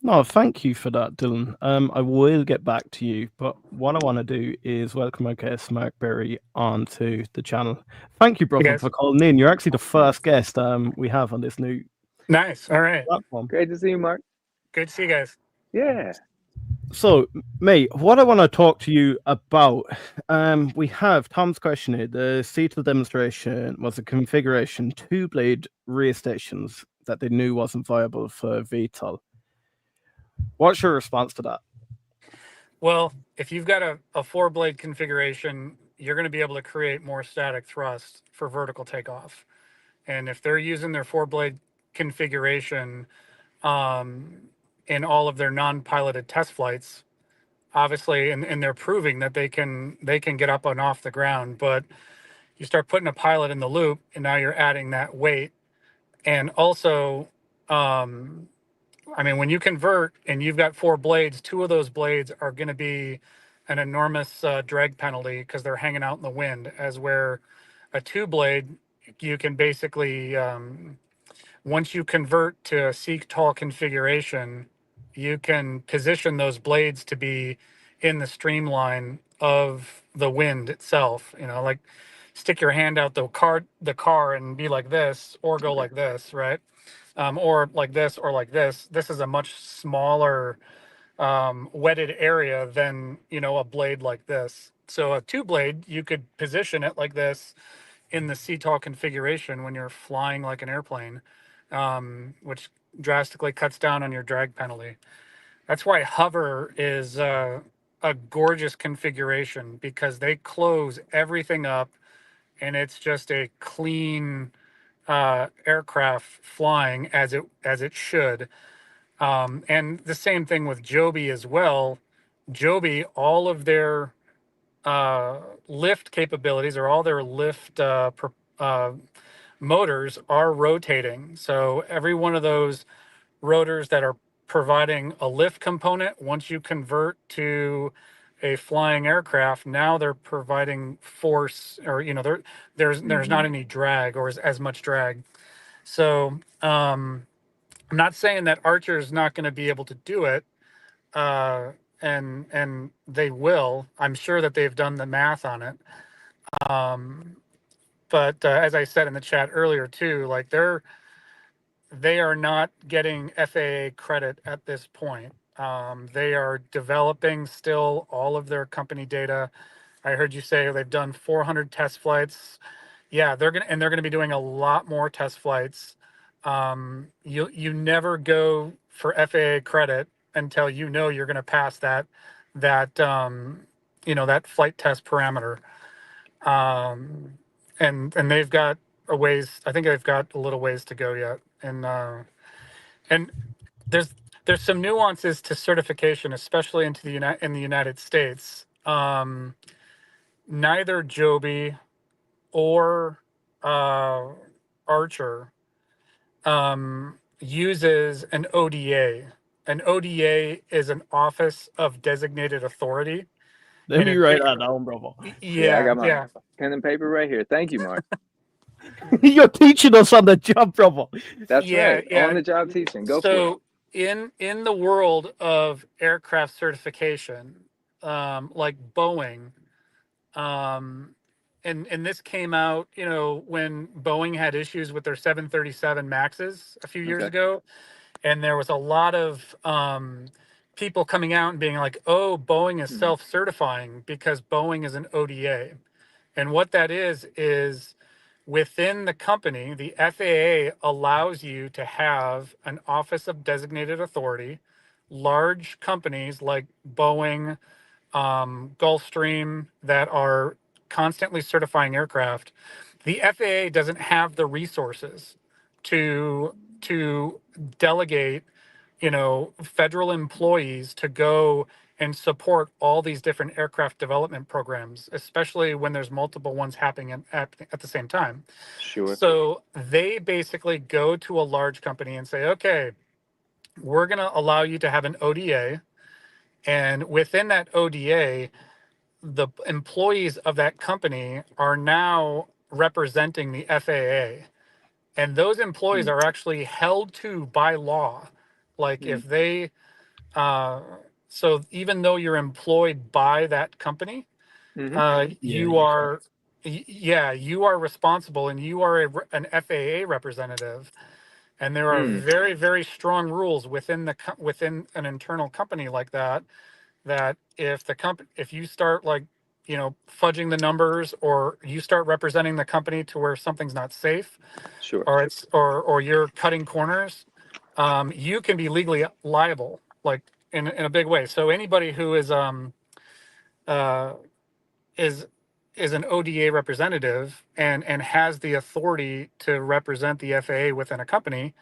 No, thank you for that, Dylan. I will get back to you, but what I want to do is welcome our guest Mark Berry onto the channel. Thank you, Hey brother, guys. for calling in. You're actually the first guest we have on this new Nice. All right. platform. Great to see you, Mark. Good to see you guys. Yeah. So, mate, what I want to talk to you about, we have Tom's question here. The CTOL demonstration was a configuration two-blade rear stations that they knew wasn't viable for VTOL. What's your response to that? Well, if you've got a four blade configuration, you're going to be able to create more static thrust for vertical takeoff. And if they're using their four blade configuration um, in all of their non-piloted test flights, obviously, and they're proving that they can get up and off the ground, but you start putting a pilot in the loop, and now you're adding that weight, and also I mean, when you convert and you've got four blades, two of those blades are going to be an enormous drag penalty because they're hanging out in the wind. As where a two blade, you can basically, once you convert to a CTOL configuration, you can position those blades to be in the streamline of the wind itself. You know, like stick your hand out the car and be like this, or go like this, right? Or like this, or like this. This is a much smaller wetted area than, you know, a blade like this. So a two blade, you could position it like this in the CTOL configuration when you're flying like an airplane, which drastically cuts down on your drag penalty. That's why hover is a gorgeous configuration, because they close everything up and it's just a clean aircraft flying as it should. And the same thing with Joby as well. Joby, all of their lift capabilities, or all their lift motors are rotating. So every one of those rotors that are providing a lift component, once you convert to a flying aircraft, now they're providing force, or, you know, there's not any drag, or as much drag. So I'm not saying that Archer is not going to be able to do it, uh, and they will. I'm sure that they've done the math on it. Um, but as I said in the chat earlier too, like they are not getting FAA credit at this point. They are developing still all of their company data. I heard you say they've done 400 test flights. Yeah, they're gonna be doing a lot more test flights. You never go for FAA credit until you know you're going to pass that you know, that flight test parameter. Um, and they've got a ways. I think they've got a little ways to go yet. And there's there's some nuances to certification, especially in the United States. Neither Joby or uh, Archer uses an ODA. An ODA is an Office of Designated Authority, Let and me it write that down, brother. Yeah, I yeah, got my yeah. pen and paper right here. Thank you, Mark. You're teaching us on the job, brother. That's Yeah, right. On yeah. the job teaching. Go for it. So in the world of aircraft certification, like Boeing, um, and this came out, you know, when Boeing had issues with their 737 Maxes a few years Okay. ago, and there was a lot of people coming out and being like, "Oh, Boeing is Hmm. self-certifying because Boeing is an ODA," and what that is within the company, the FAA allows you to have an Office of Designated Authority. Large companies like Boeing, Gulfstream, that are constantly certifying aircraft, the FAA doesn't have the resources to delegate, you know, federal employees to go and support all these different aircraft development programs, especially when there's multiple ones happening at the same time. Sure. So they basically go to a large company and say, okay, we're going to allow you to have an ODA. And within that ODA, the employees of that company are now representing the FAA. And those employees Hmm. are actually held to by law. Like Hmm. if they So even though you're employed by that company, you are, you are responsible, and you are an FAA representative. And there are very, very strong rules within within an internal company like that, that if you start, like, fudging the numbers, or you start representing the company to where something's not safe, Sure. or you're cutting corners, you can be legally liable, like, in a big way. So anybody who uh, is an ODA representative, and has the authority to represent the FAA within a company,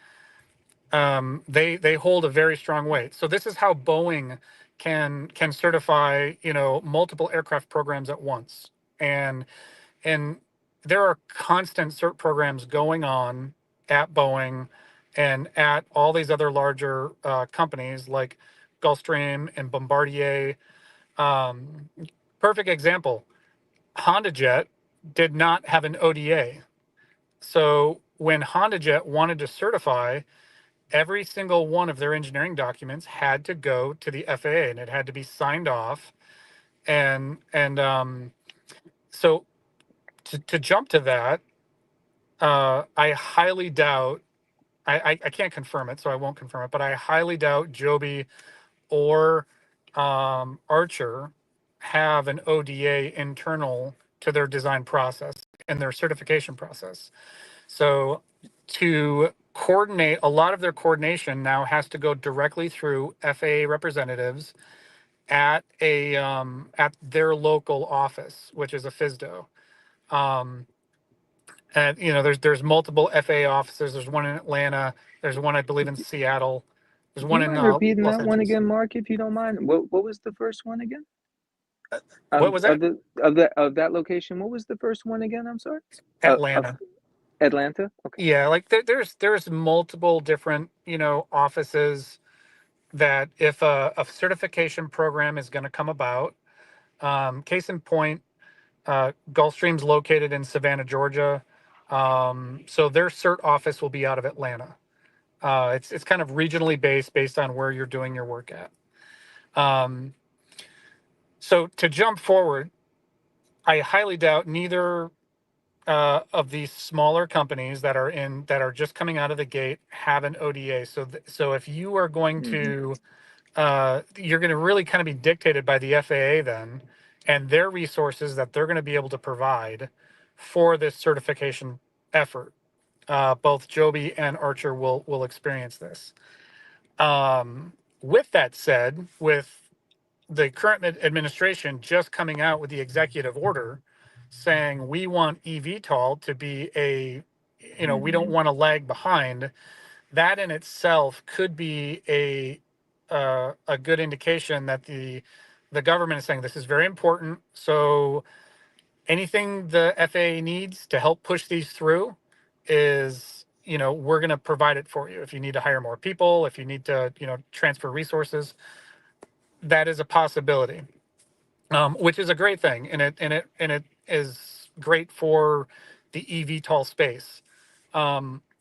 they hold a very strong weight. So this is how Boeing can certify, multiple aircraft programs at once. And there are constant cert programs going on at Boeing and at all these other larger companies like Gulfstream and Bombardier. Um, Perfect example: HondaJet did not have an ODA. So when HondaJet wanted to certify, every single one of their engineering documents had to go to the FAA, and it had to be signed off. And so to jump to that, I highly doubt. I can't confirm it, so I won't confirm it. But I highly doubt Joby or Archer have an ODA internal to their design process and their certification process. So to coordinate, a lot of their coordination now has to go directly through FAA representatives at at their local office, which is a FSDO. Um, and there's multiple FAA offices. There's one in Atlanta. There's one, I believe, in Seattle. There's Do one you in mind repeating Los that one Angeles. again, Mark, if you don't mind? What was the first one again? What was that? Of that location, what was the first one again? I'm sorry. Of Atlanta. Atlanta. Okay. Yeah, like there's multiple different offices that if a certification program is going to come about. Case in point, Gulfstream's located in Savannah, Georgia. So their cert office will be out of Atlanta. It's kind of regionally based on where you're doing your work at. Um, so to jump forward, I highly doubt neither of these smaller companies that are just coming out of the gate have an ODA. So if you are going to you're going to really kind of be dictated by the FAA then, and their resources that they're going to be able to provide for this certification effort. Both Joby and Archer will experience this. With that said, with the current administration just coming out with the executive order saying we want eVTOL to be we don't want to lag behind, that in itself could be a good indication that the government is saying this is very important. So anything the FAA needs to help push these through is, we're going to provide it for you. If you need to hire more people, if you need to, transfer resources, that is a possibility, which is a great thing, and it is great for the eVTOL space.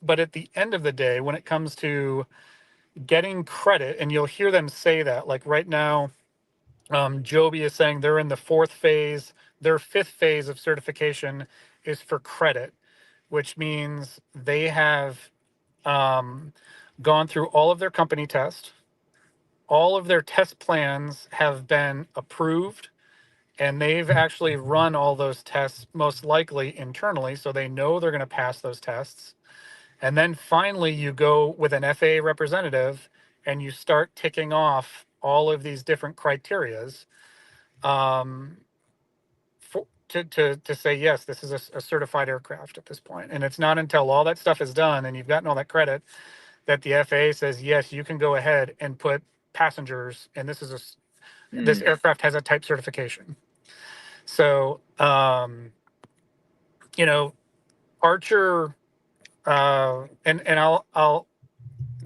But at the end of the day, when it comes to getting credit, and you'll hear them say that, like right now, Joby is saying they're in the fourth phase. Their fifth phase of certification is for credit, which means they have gone through all of their company tests. All of their test plans have been approved, and they've actually run all those tests, most likely internally, so they know they're going to pass those tests. And then finally, you go with an FAA representative and you start ticking off all of these different criterias, to say, yes, this is a certified aircraft at this point. And it's not until all that stuff is done and you've gotten all that credit that the FAA says, yes, you can go ahead and put passengers, and this aircraft has a type certification. So, Archer, and I'll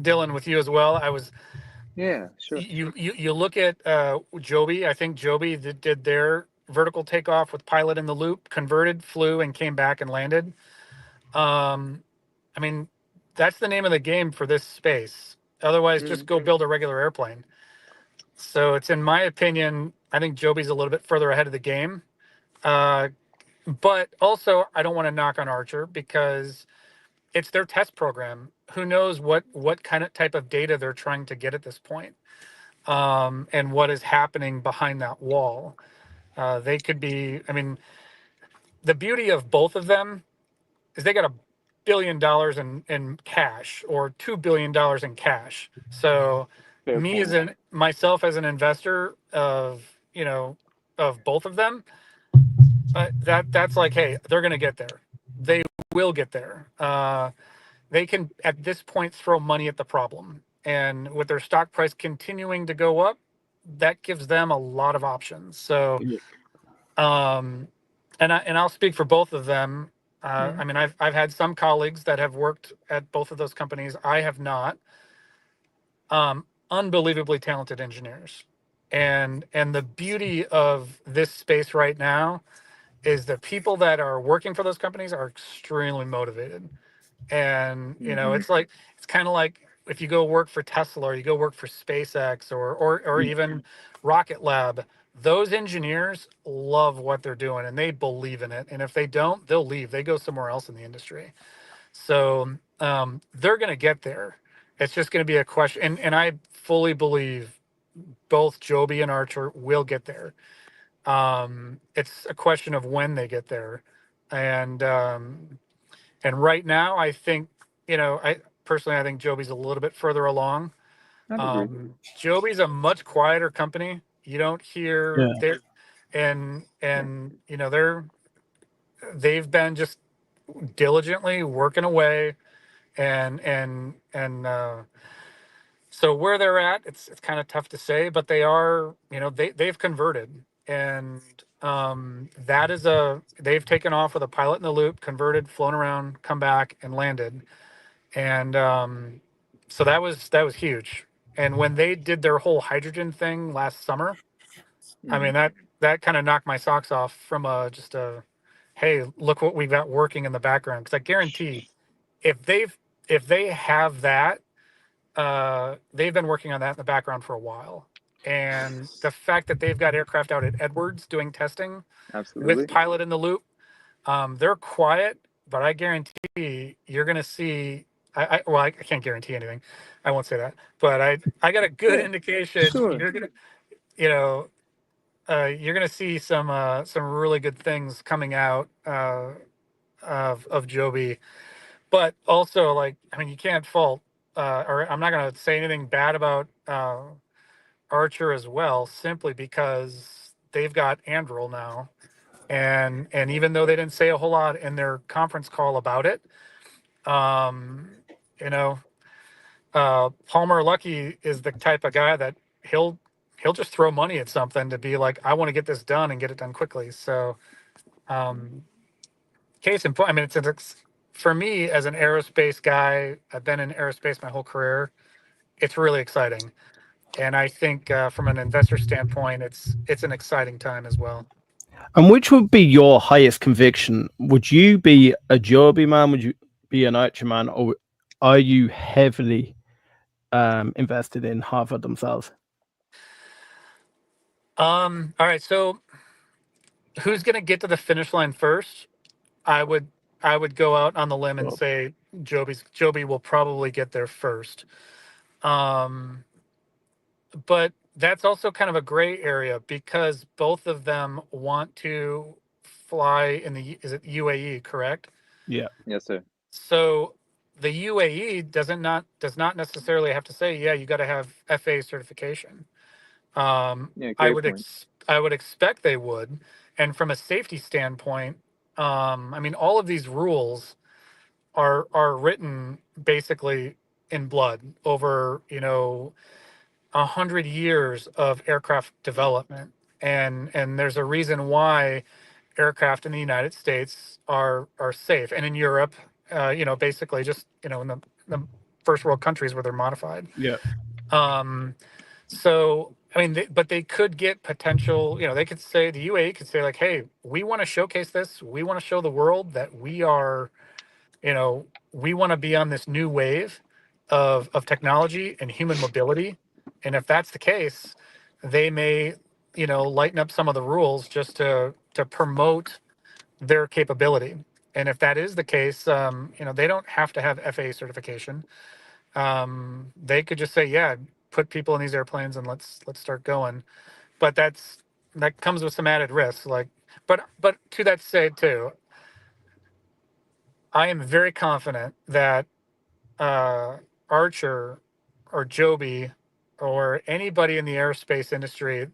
Dylan, with you as well. Yeah, sure. You look at Joby. I think Joby did their vertical takeoff with pilot in the loop, converted, flew, and came back and landed. I mean, that's the name of the game for this space. Otherwise, just go build a regular airplane. So it's, in my opinion, I think Joby's a little bit further ahead of the game. But also, I don't want to knock on Archer because it's their test program. Who knows what kind of type of data they're trying to get at this point, and what is happening behind that wall. They could be. I mean, the beauty of both of them is they got $1 billion in cash, or $2 billion in cash. So Fair me point. as an myself as an investor of, of both of them, that's like, hey, they're gonna get there. They will get there. They can at this point throw money at the problem, and with their stock price continuing to go up, that gives them a lot of options. So, Yeah. I'll speak for both of them. Mhm. I mean, I've had some colleagues that have worked at both of those companies. I have not. Unbelievably talented engineers, and the beauty of this space right now is the people that are working for those companies are extremely motivated. And Mhm. it's kind of like if you go work for Tesla, or you go work for SpaceX, or Yeah. even Rocket Lab. Those engineers love what they're doing and they believe in it, and if they don't, they'll leave. They go somewhere else in the industry. So they're going to get there. It's just going to be a question, and I fully believe both Joby and Archer will get there. It's a question of when they get there. And um, and right now, I think, I personally, I think Joby's a little bit further along. I'd agree. Joby's a much quieter company. You don't hear Yeah. there, Yeah. and they've been just diligently working away, and so where they're at, it's kind of tough to say, but they are, they've converted, and that is they've taken off with a pilot in the loop, converted, flown around, come back, and landed. And so that was huge. And when they did their whole hydrogen thing last summer, I Mhm. mean, that kind of knocked my socks off from just hey, look what we've got working in the background. Because I guarantee, if they have that, they've been working on that in the background for a while. And the fact that they've got aircraft out at Edwards doing testing with Absolutely. pilot in the loop, they're quiet, but I guarantee you're going to see. I can't guarantee anything. I won't say that, but I got a good Yeah. indication Sure. you know, you're going to see some really good things coming out of Joby. But also, like, I mean, you can't fault, or I'm not going to say anything bad about Archer as well, simply because they've got Andril now, and even though they didn't say a whole lot in their conference call about it, um, you know, Palmer Luckey is the type of guy that he'll just throw money at something to be like, I want to get this done and get it done quickly. So, um, case in point, I mean, it's for me as an aerospace guy. I've been in aerospace my whole career. It's really exciting, and I think from an investor standpoint, it's an exciting time as well. And which would be your highest conviction? Would you be a Joby man? Would you be an Archer man? Or are you heavily invested in Harvard themselves? All right, so who's going to get to the finish line first? I would I would go out on the limb and Well, say Joby will probably get there first. Um, but that's also kind of a gray area because both of them want to fly in is it UAE, correct? yeah. Yes, sir. So the UAE does not necessarily have to say, yeah, you got to have FAA certification. Yeah, great point. I would expect they would, and from a safety standpoint, I mean, all of these rules are written basically in blood over 100 years of aircraft development, and there's a reason why aircraft in the United States are safe, and in Europe, basically just in the first world countries where they're modified. Yeah. Um, so I mean, but they could get potential. They could say, the UAE could say like, hey, we want to showcase this. We want to show the world that we want to be on this new wave of technology and human mobility. And if that's the case, they may, lighten up some of the rules just to promote their capability. And if that is the case, they don't have to have FAA certification. They could just say, yeah, put people in these airplanes and let's start going. But that comes with some added risks. But to that said too, I am very confident that Archer or Joby or anybody in the aerospace industry,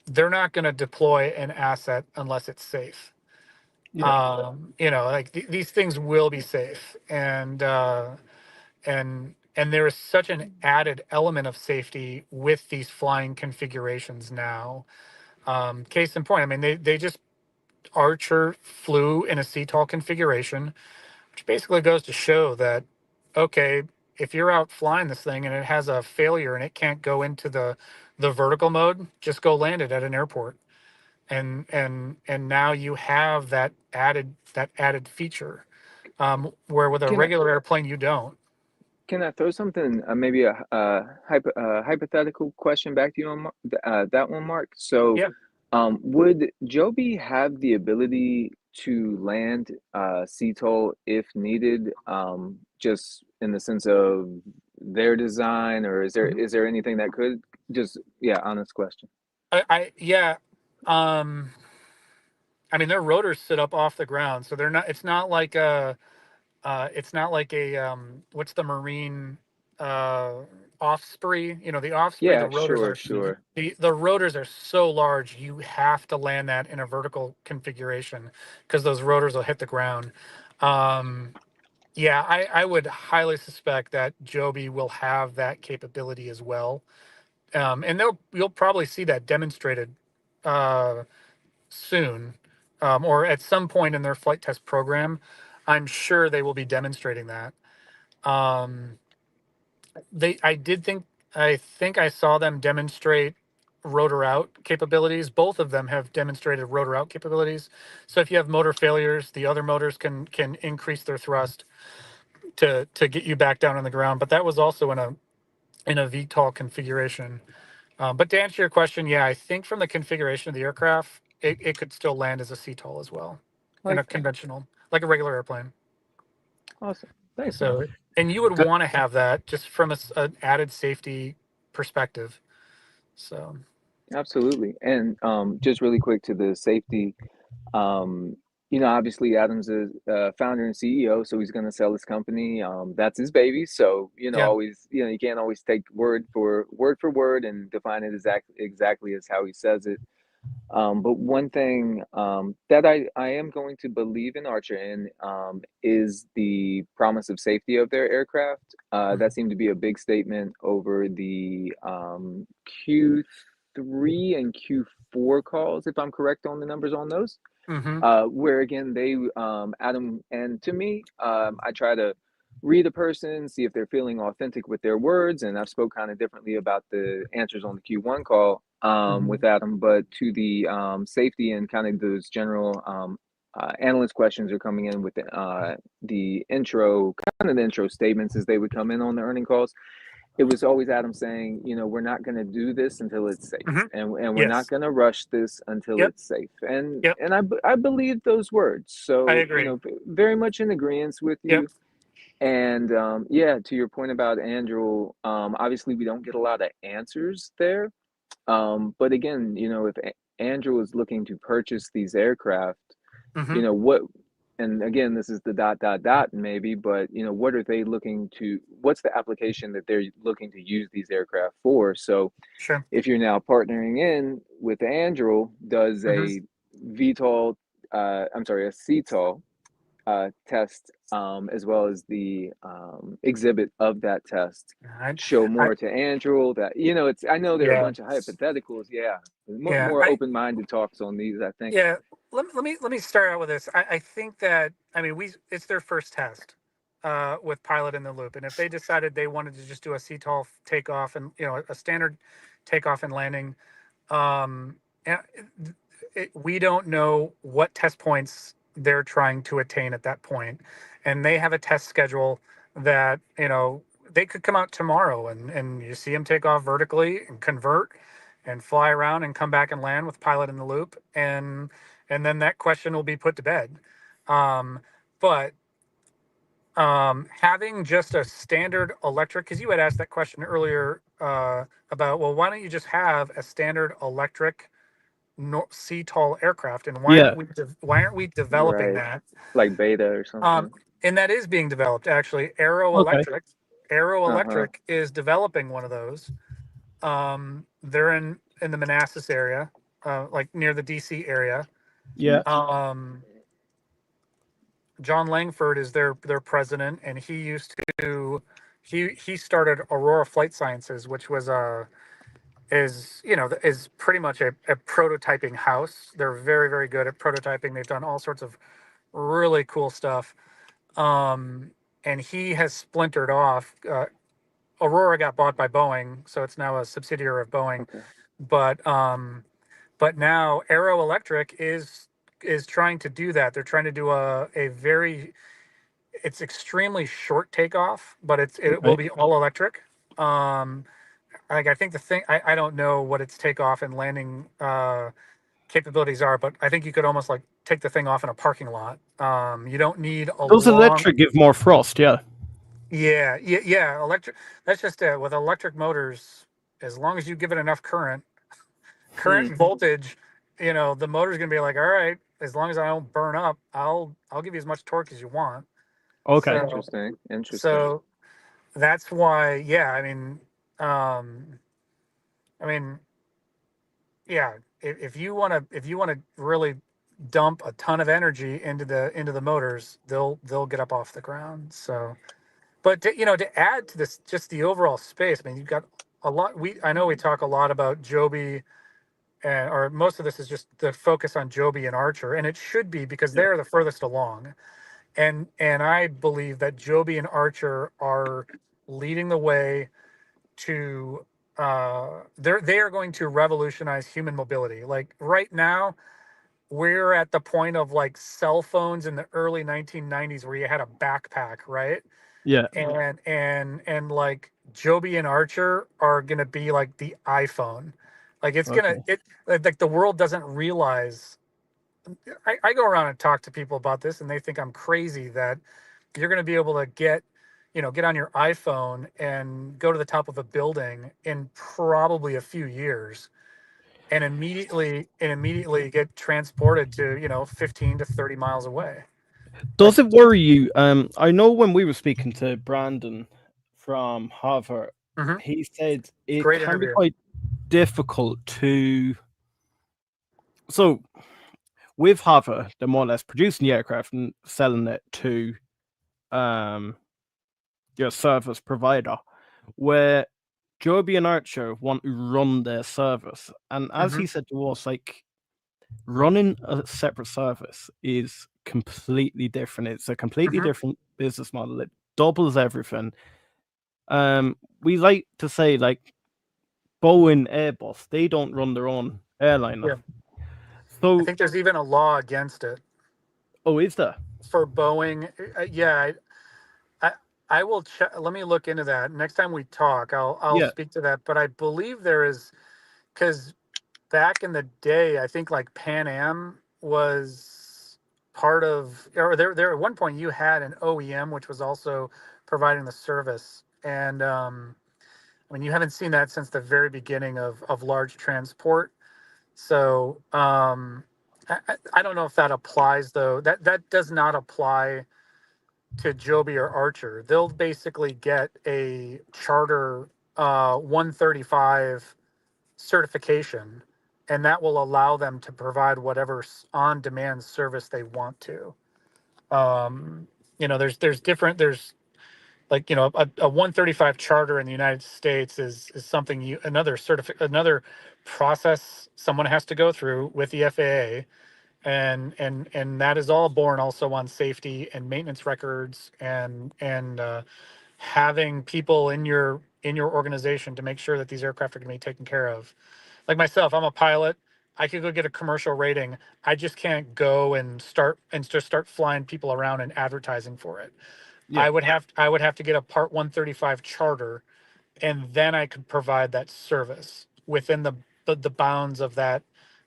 they're not going to deploy an asset unless it's safe. Yeah. Like these things will be safe, and there is such an added element of safety with these flying configurations now. Case in point, I mean, they just Archer flew in a CTOL configuration, which basically goes to show that, okay, if you're out flying this thing and it has a failure and it can't go into the vertical mode, just go land it at an airport. And now you have that added feature, where with a Can I regular airplane you don't. can I throw something, maybe a hypothetical question back to you on that one, Mark? So, Yeah. would Joby have the ability to land CTOL if needed, just in the sense of their design, or is there Mhm. is there anything that could just, yeah, honest question. Yeah. Um, I mean, their rotors sit up off the ground, so they're not. It's not like a what's the marine Osprey? The Osprey, the Yeah, rotors sure, are sure. the rotors are so large, you have to land that in a vertical configuration because those rotors will hit the ground. Um, yeah, I would highly suspect that Joby will have that capability as well. And you'll probably see that demonstrated uh, soon, or at some point in their flight test program. I'm sure they will be demonstrating that. Um, I think I saw them demonstrate rotor out capabilities. Both of them have demonstrated rotor out capabilities. So if you have motor failures, the other motors can increase their thrust to get you back down on the ground. But that was also in a VTOL configuration. But to answer your question, yeah, I think from the configuration of the aircraft, it could still land as a CTOL as well, in a Like, conventional, like a regular airplane. awesome. Thanks, man. So, and you would So, want to have that just from an added safety perspective. So, Absolutely. And just really quick to the safety. Um, obviously Adam's a founder and CEO, so he's going to sell his company. That's his baby. So, yeah. always, you can't always take word and define it exactly as how he says it. But one thing that I am going to believe in Archer in is the promise of safety of their aircraft. That seemed to be a big statement over the Q3 and Q4 calls, if I'm correct on the numbers on those. Mm-hmm. Where again they Adam, and to me, I try to read a person, see if they're feeling authentic with their words, and I've spoke kind of differently about the answers on the Q1 call Mm-hmm. with Adam, but to the safety and kind of those general analyst questions are coming in with the intro, kind of the intro statements as they would come in on the earning calls. It was always Adam saying, we're not going to do this until it's safe, Mm-hmm. and we're not Yes. going to rush this until Yep. it's safe. And Yep. and I believe those words. I So, agree. very much in agreement with Yep. you. And yeah, to your point about Andrew, obviously we don't get a lot of answers there. But again, if Andrew is looking to purchase these aircraft, Mm-hmm. what, and again, this is the dot dot dot maybe, but what are they looking to, what's the application that they're looking to use these aircraft for? So Sure. if you're now partnering in with Andrew, does Mm-hmm. a VTOL, I'm sorry, a CTOL test, as well as the exhibit of that test, I, show I, more to Andrew? That it's, I know there are a yeah, bunch of hypotheticals. Yeah, yeah. more open-minded talks on these, I think. Yeah, let me start out with this. I think that, I mean, it's their first test with pilot in the loop, and if they decided they wanted to just do a CTOL takeoff and a standard takeoff and landing, and we don't know what test points they're trying to attain at that point, and they have a test schedule that they could come out tomorrow and you see them take off vertically and convert, and fly around and come back and land with pilot in the loop, and then that question will be put to bed. But having just a standard electric, because you had asked that question earlier about, well, why don't you just have a standard electric CTOL aircraft, and why Yeah. aren't we developing Right. that? Like beta or something. And that is being developed actually. Okay. Uh-huh. Electric is developing one of those. They're in the Manassas area, like near the DC area. Yeah. John Langford is their president, and he used to he started Aurora Flight Sciences, which was is pretty much a prototyping house. They're very, very good at prototyping. They've done all sorts of really cool stuff. And he has splintered off. Aurora got bought by Boeing, so it's now a subsidiary of Boeing. Okay. But now Aero Electric is trying to do that. They're trying to do a very, it's extremely short takeoff, but it will be all electric. Like, I think the thing, I don't know what its takeoff and landing capabilities are, but I think you could almost like take the thing off in a parking lot. You don't need a Those long. electric give more thrust. Yeah. Yeah. Electric. That's just it. With electric motors, as long as you give it enough current and voltage, the motor's gonna be like, all right, as long as I don't burn up, I'll give you as much torque as you want. Okay. Interesting. So that's why, yeah. I mean, yeah. If you want to really dump a ton of energy into the motors, they'll get up off the ground. So, but to add to this, just the overall space. I mean, you've got a lot. I know we talk a lot about Joby, or most of this is just the focus on Joby and Archer, and it should be because they're the furthest along. And I believe that Joby and Archer are leading the way to they are going to revolutionize human mobility. Like right now, we're at the point of like cell phones in the early 1990s where you had a backpack, right? Yeah. And like Joby and Archer are gonna be like the iPhone. Like it's gonna Okay. like the world doesn't realize. I go around and talk to people about this, and they think I'm crazy that you're going to be able to get on your iPhone and go to the top of a building in probably a few years, and immediately get transported to 15 to 30 miles away. Does it worry you? I know when we were speaking to Brandon from HOVR, Mhm. he said it Great can be interview. quite difficult to. So with HOVR, they're more or less producing the aircraft and selling it to your service provider, where Joby and Archer want to run their service. And as he said to us, like, running a separate service is completely different. It's a completely different business model. It doubles everything. We like to say, like, Boeing, Airbus, they don't run their own airliner. Yeah. So, I think there's even a law against it oh, is there? for Boeing. Yeah, I will check. Let me look into that. Next time we talk, I'll Yeah. speak to that. But I believe there is, because back in the day, I think like Pan Am was part of, or there at one point you had an OEM which was also providing the service. And I mean, you haven't seen that since the very beginning of large transport. So I don't know if that applies though. That does not apply to Joby or Archer. They'll basically get a charter 135 certification, and that will allow them to provide whatever on-demand service they want to. There's different. There's like a 135 charter in the United States is something another process someone has to go through with the FAA, and that is all born also on safety and maintenance records and having people in your organization to make sure that these aircraft are going to be taken care of. Like myself, I'm a pilot. I could go get a commercial rating. I just can't go and just start flying people around and advertising for it. Yeah. I would have to get a Part 135 charter, and then I could provide that service within the bounds of that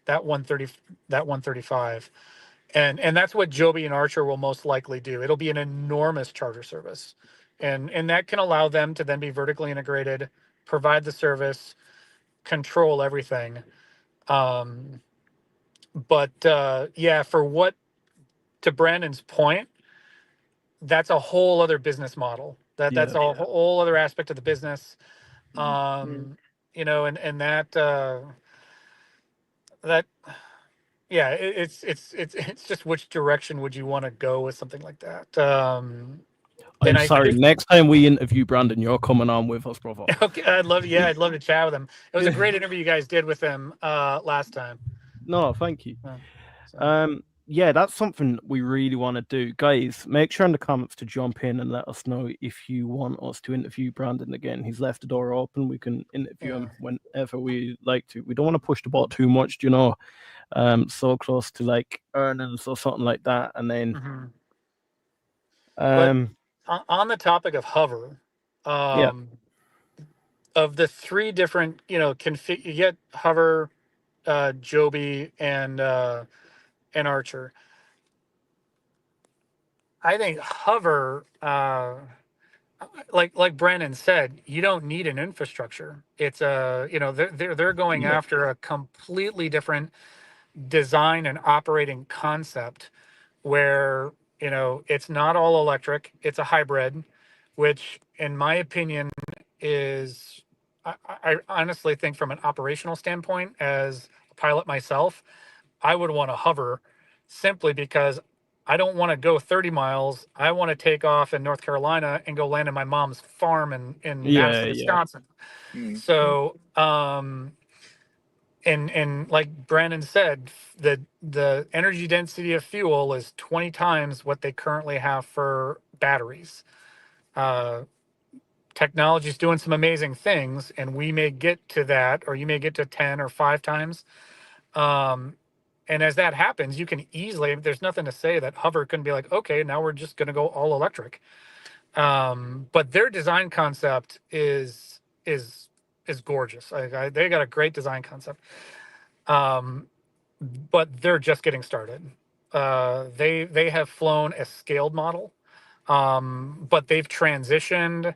135. And that's what Joby and Archer will most likely do. It'll be an enormous charter service, and that can allow them to then be vertically integrated, provide the service, control everything. But yeah, to Brandon's point, that's a whole other business model. That's a whole other aspect of the business. You know, and that yeah, it's just which direction would you want to go with something like that. I'm sorry. Next time we interview Brandon, you're coming on with us, brother. Okay, I'd love to chat with him. It was a great interview you guys did with him last time. No, thank you. Yeah, that's something we really want to do. Guys, make sure in the comments to jump in and let us know if you want us to interview Brandon again. He's left the door open. We can interview him whenever we like to. We don't want to push the ball too much, you know, so close to like earnings or something like that. And then but on the topic of hover, of the three different, you know, you get hover, Joby, and Archer. I think hover, like Brandon said, you don't need an infrastructure. It's you know, they're going after a completely different design and operating concept, where, you know, it's not all electric, it's a hybrid, which in my opinion is, I honestly think from an operational standpoint, as a pilot myself, I would want to hover, simply because I don't want to go 30 miles. I want to take off in North Carolina and go land in my mom's farm in Madison, Wisconsin. So, and like Brandon said, the energy density of fuel is 20 times what they currently have for batteries. Technology is doing some amazing things, and we may get to that, or you may get to 10 or 5 times. And as that happens, you can easily, there's nothing to say that hover couldn't be like, okay, now we're just going to go all electric. But their design concept is gorgeous. They got a great design concept. But they're just getting started. They have flown a scaled model, but they've transitioned.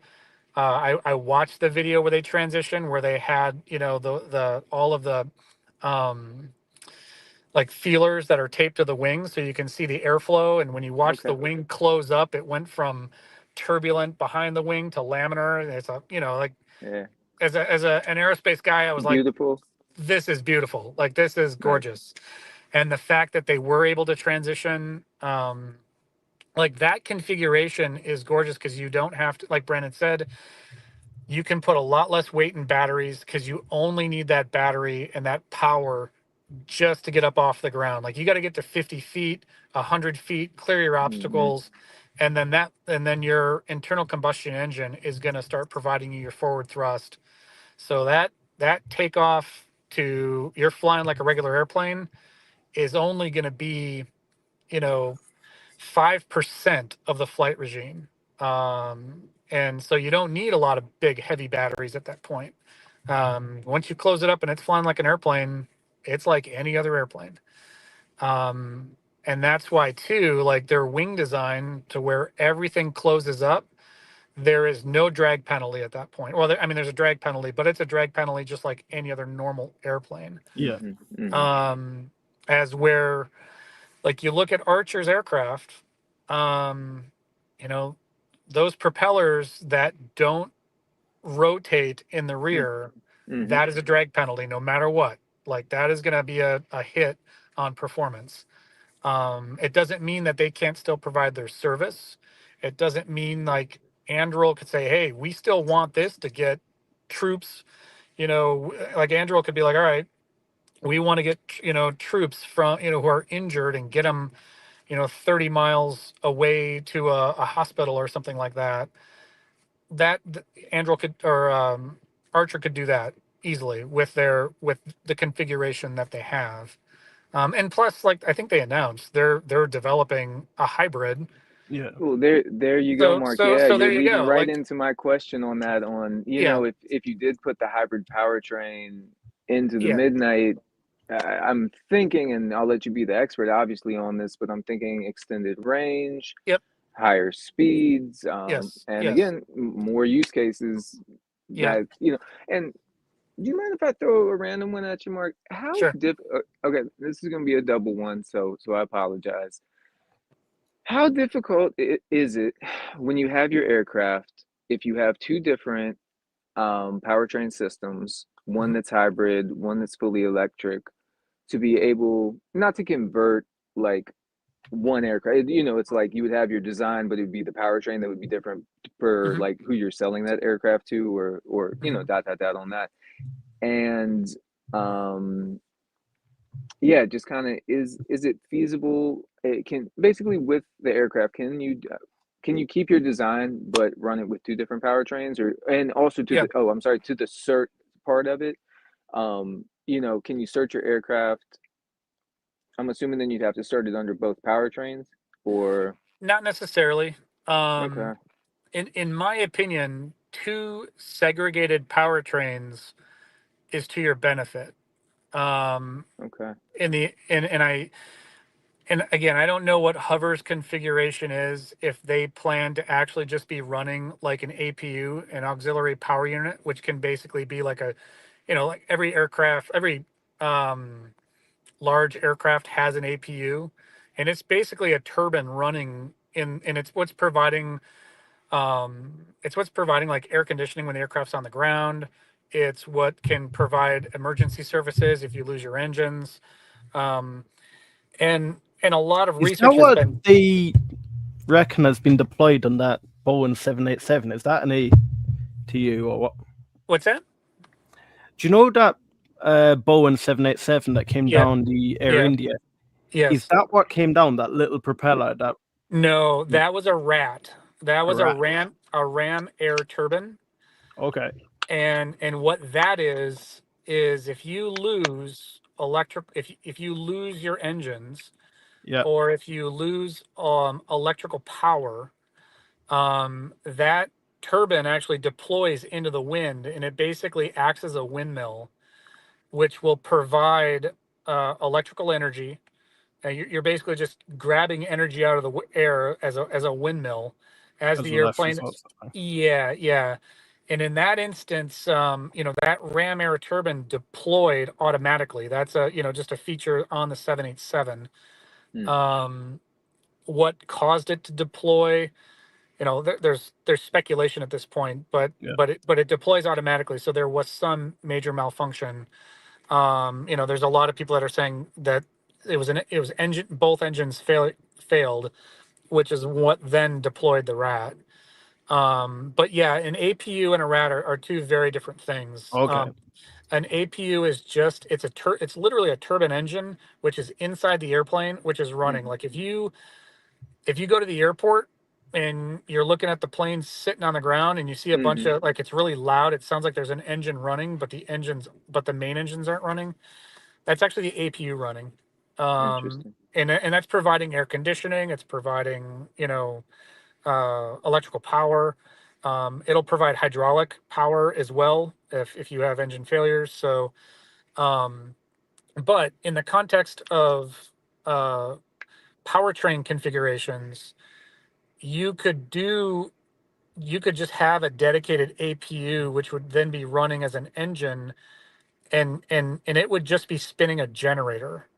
I watched the video where they transitioned, where they had, you know, the all of the like feelers that are taped to the wing, so you can see the airflow. And when you watch the wing close up, it went from turbulent behind the wing to laminar. And it's a, you know, like as an aerospace guy, I was beautiful. Like, this is beautiful. Like, this is gorgeous. And the fact that they were able to transition, like that configuration is gorgeous, because you don't have to, like Brandon said, you can put a lot less weight in batteries, because you only need that battery and that power just to get up off the ground. Like, you got to get to 50 feet, 100 feet, clear your obstacles. And then your internal combustion engine is going to start providing you your forward thrust. So that takeoff to you're flying like a regular airplane is only going to be, you know, 5% of the flight regime. And so you don't need a lot of big, heavy batteries at that point. Once you close it up and it's flying like an airplane, it's like any other airplane. And that's why, too, like their wing design, to where everything closes up, there is no drag penalty at that point. Well, I mean, there's a drag penalty, but it's a drag penalty just like any other normal airplane. As where, like, you look at Archer's aircraft, you know, those propellers that don't rotate in the rear, that is a drag penalty no matter what. Like, that is going to be a hit on performance. It doesn't mean that they can't still provide their service. It doesn't mean, like, Anduril could say, hey, we still want this to get troops, you know, like Anduril could be like, all right, we want to get, you know, troops from, you know, who are injured, and get them, you know, 30 miles away to a hospital or something like that. That Anduril could, or Archer could do that easily with the configuration that they have. And plus, like, I think they announced they're developing a hybrid. Cool. There you go, Mark. So You're there you leading go. right Like, into my question on that. On, you know, if you did put the hybrid powertrain into the Yeah. midnight. I'm thinking, and I'll let you be the expert, obviously, on this, but I'm thinking extended range, Yep. higher speeds, Yes. and Yes. again, more use cases Yeah. that, you know. And do you mind if I throw a random one at you, Mark? Sure. Okay, this is going to be a double one, so I apologize. How difficult is it when you have your aircraft, if you have two different powertrain systems, one Hmm. that's hybrid, one that's fully electric, to be able not to convert like one aircraft? You know, it's like you would have your design, but it would be the powertrain that would be different for Hmm. like who you're selling that aircraft to, or you know, Hmm. dot dot dot on that. And um, yeah, just kind of is it feasible? It can basically with the aircraft, can you keep your design but run it with two different powertrains, or and also to Yeah. the oh I'm sorry, to the cert part of it. You know, can you cert your aircraft? I'm assuming then you'd have to start it under both powertrains, or Not necessarily. okay, Um, in my opinion, two segregated powertrains is to your benefit. Um, okay, in the and again, I don't know what Hover's configuration is, if they plan to actually just be running like an APU, an auxiliary power unit, which can basically be like a, like every aircraft, every um, large aircraft has an APU, and it's basically a turbine running and it's what's providing like air conditioning when the aircraft's on the ground. It's what can provide emergency services if you lose your engines. Um, and a lot of Is that research has what been. they reckon has been deployed on that Boeing 787? Is that an ATU or what? What's that? Do you know that Boeing 787 that came Yeah, down the Air yeah, India? Is yes. that what came down? That little propeller that No, that was a rat. That a was rat? a ram air turbine. Okay. And what that is if you lose if you lose your engines, Yeah. or if you lose electrical power, that turbine actually deploys into the wind, and it basically acts as a windmill, which will provide electrical energy. You're basically just grabbing energy out of the air as a windmill, as As the a last airplane. resort. Yeah, yeah. And in that instance, that ram air turbine deployed automatically. That's just a feature on the 787. hmm, Um, what caused it to deploy? There's speculation at this point, but Yeah. it deploys automatically. So there was some major malfunction. There's a lot of people that are saying that it was engine both engines failed, which is what then deployed the rat. But yeah, an APU and a rat are two very different things. Okay. An APU is just it's literally a turbine engine which is inside the airplane, which is running. hmm, Like if you go to the airport and you're looking at the plane sitting on the ground and you see a bunch hmm, of, like, it's really loud, it sounds like there's an engine running, but the main engines aren't running. That's actually the APU running. interesting. And that's providing air conditioning. It's providing, electrical power. It'll provide hydraulic power as well if you have engine failures. So, um, but in the context of uh, powertrain configurations, you could do you could just have a dedicated APU, which would then be running as an engine, and it would just be spinning a generator.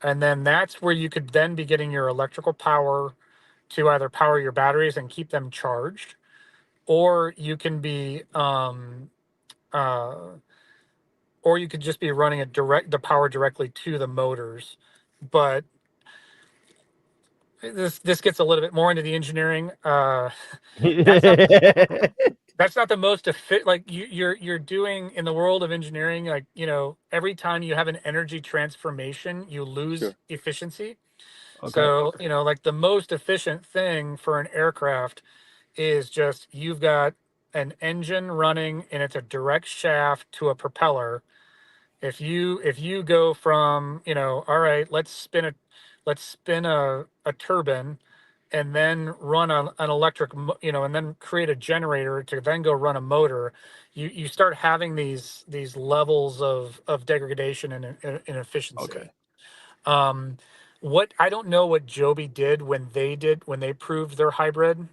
And then that's where you could then be getting your electrical power to either power your batteries and keep them charged, or you can be uh, or you could just be running the power directly to the motors. But this gets a little bit more into the engineering. That's not that's not the most like you're doing in the world of engineering. Like, every time you have an energy transformation, you lose Sure. efficiency. Okay. So, like the most efficient thing for an aircraft is just you've got an engine running and it's a direct shaft to a propeller. If you go from, all right, let's spin a turbine, and then run an electric, and then create a generator to then go run a motor, you start having these levels of degradation and inefficiency. Okay. What I don't know what Joby did when they proved their hybrid.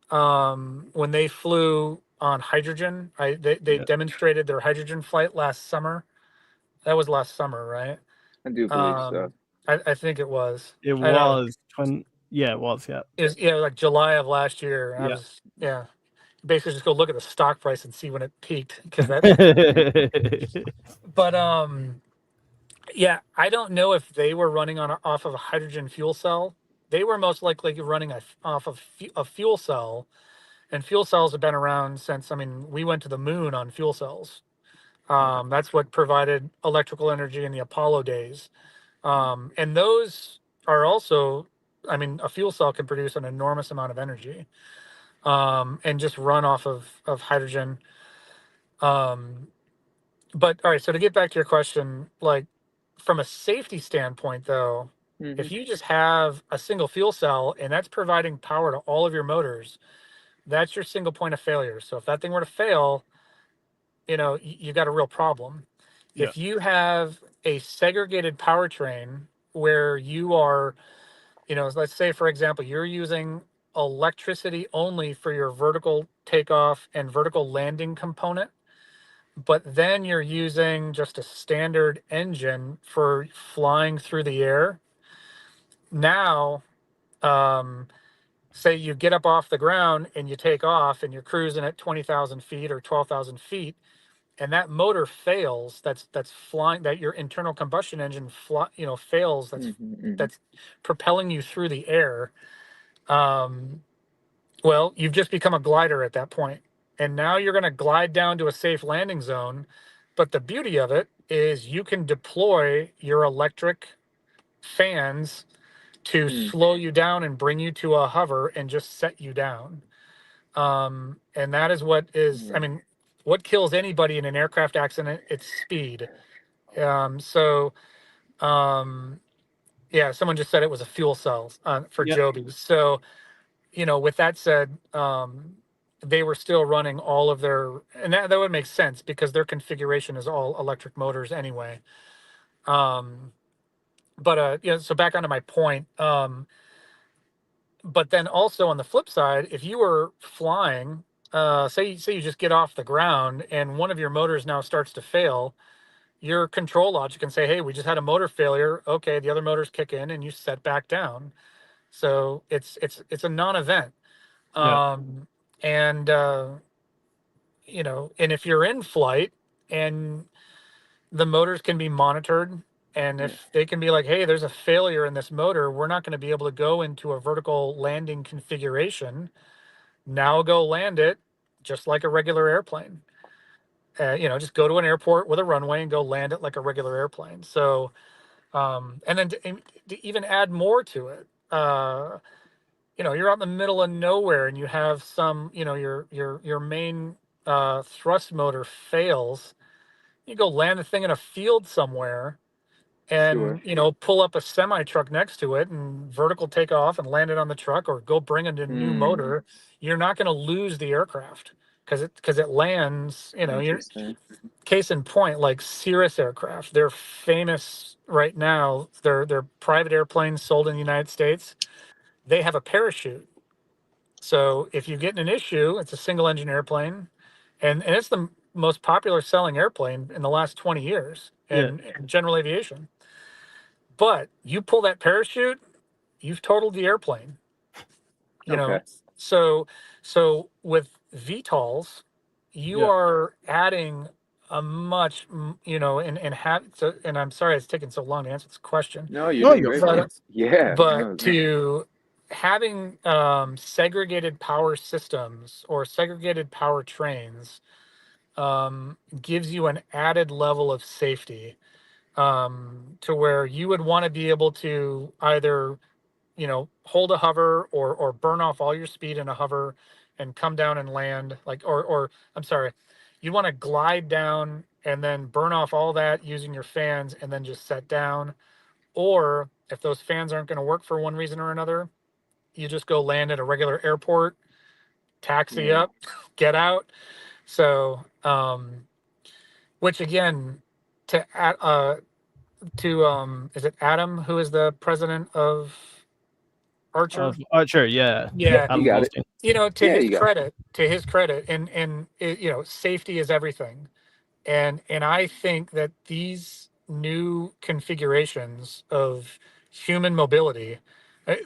When they flew on hydrogen, they Yeah. demonstrated their hydrogen flight last summer. That was last summer, right? I do believe so. I think it was. It I know. was 20. Yeah, it was. Yeah. It was, like July of last year. I Yeah. was, basically just go look at the stock price and see when it peaked, because that. But yeah, I don't know if they were running off of a hydrogen fuel cell. They were most likely running off of a fuel cell, and fuel cells have been around since. I mean, we went to the moon on fuel cells. That's what provided electrical energy in the Apollo days. And those are also, I mean, a fuel cell can produce an enormous amount of energy, and just run off of hydrogen. But all right, so to get back to your question, like from a safety standpoint, though, Mm-hmm. if you just have a single fuel cell and that's providing power to all of your motors, that's your single point of failure. So if that thing were to fail, you got a real problem. Yeah. If you have a segregated powertrain where you are, let's say, for example, you're using electricity only for your vertical takeoff and vertical landing component, but then you're using just a standard engine for flying through the air. Now, say you get up off the ground and you take off and you're cruising at 20,000 feet or 12,000 feet, and that motor fails, that's flying, that your internal combustion engine fails, Mm-hmm. that's propelling you through the air. Well, you've just become a glider at that point, and now you're going to glide down to a safe landing zone. But the beauty of it is you can deploy your electric fans to slow you down and bring you to a hover and just set you down. And that is what is, I mean, what kills anybody in an aircraft accident? It's speed. So, yeah, someone just said it was a fuel cell for Yeah. Joby. So, with that said, they were still running all of their, and that would make sense because their configuration is all electric motors anyway. But so back onto my point. But then also on the flip side, if you were flying, say you just get off the ground and one of your motors now starts to fail, your control logic can say, hey, we just had a motor failure. Okay, the other motors kick in and you set back down. So it's a non-event. Yeah. And and if you're in flight and the motors can be monitored, and if they can be like, hey, there's a failure in this motor, we're not going to be able to go into a vertical landing configuration. Now go land it just like a regular airplane. Just go to an airport with a runway and go land it like a regular airplane. So, and then to even add more to it, you're out in the middle of nowhere and you have some, your main thrust motor fails. You go land the thing in a field somewhere Sure. and, pull up a semi truck next to it and vertical take off and land it on the truck, or go bring in a new motor. You're not going to lose the aircraft because it lands, you're Interesting. case in point, like Cirrus aircraft. They're famous right now. They're private airplanes sold in the United States. They have a parachute. So if you get in an issue, it's a single engine airplane, and it's the most popular selling airplane in the last 20 years Yeah. in general aviation. But you pull that parachute, you've totaled the airplane. Okay. So with VTOLs, you Yeah. are adding a much, and have so. And I'm sorry it's taken so long to answer this question, No, you're No, doing you're great, fine. man. Yeah. but No, no. to having segregated power systems or segregated power trains gives you an added level of safety, to where you would want to be able to either hold a hover or burn off all your speed in a hover and come down and land, like, or I'm sorry, you want to glide down and then burn off all that using your fans and then just set down. Or if those fans aren't going to work for one reason or another, you just go land at a regular airport, taxi Yeah. up, get out. So, which again, to is it Adam who is the president of Archer? Of Archer, yeah. Yep, Yeah, you Adam got it. Goldstein. you know, Yeah, you got to his credit, and it, you know, safety is everything, and I think that these new configurations of human mobility,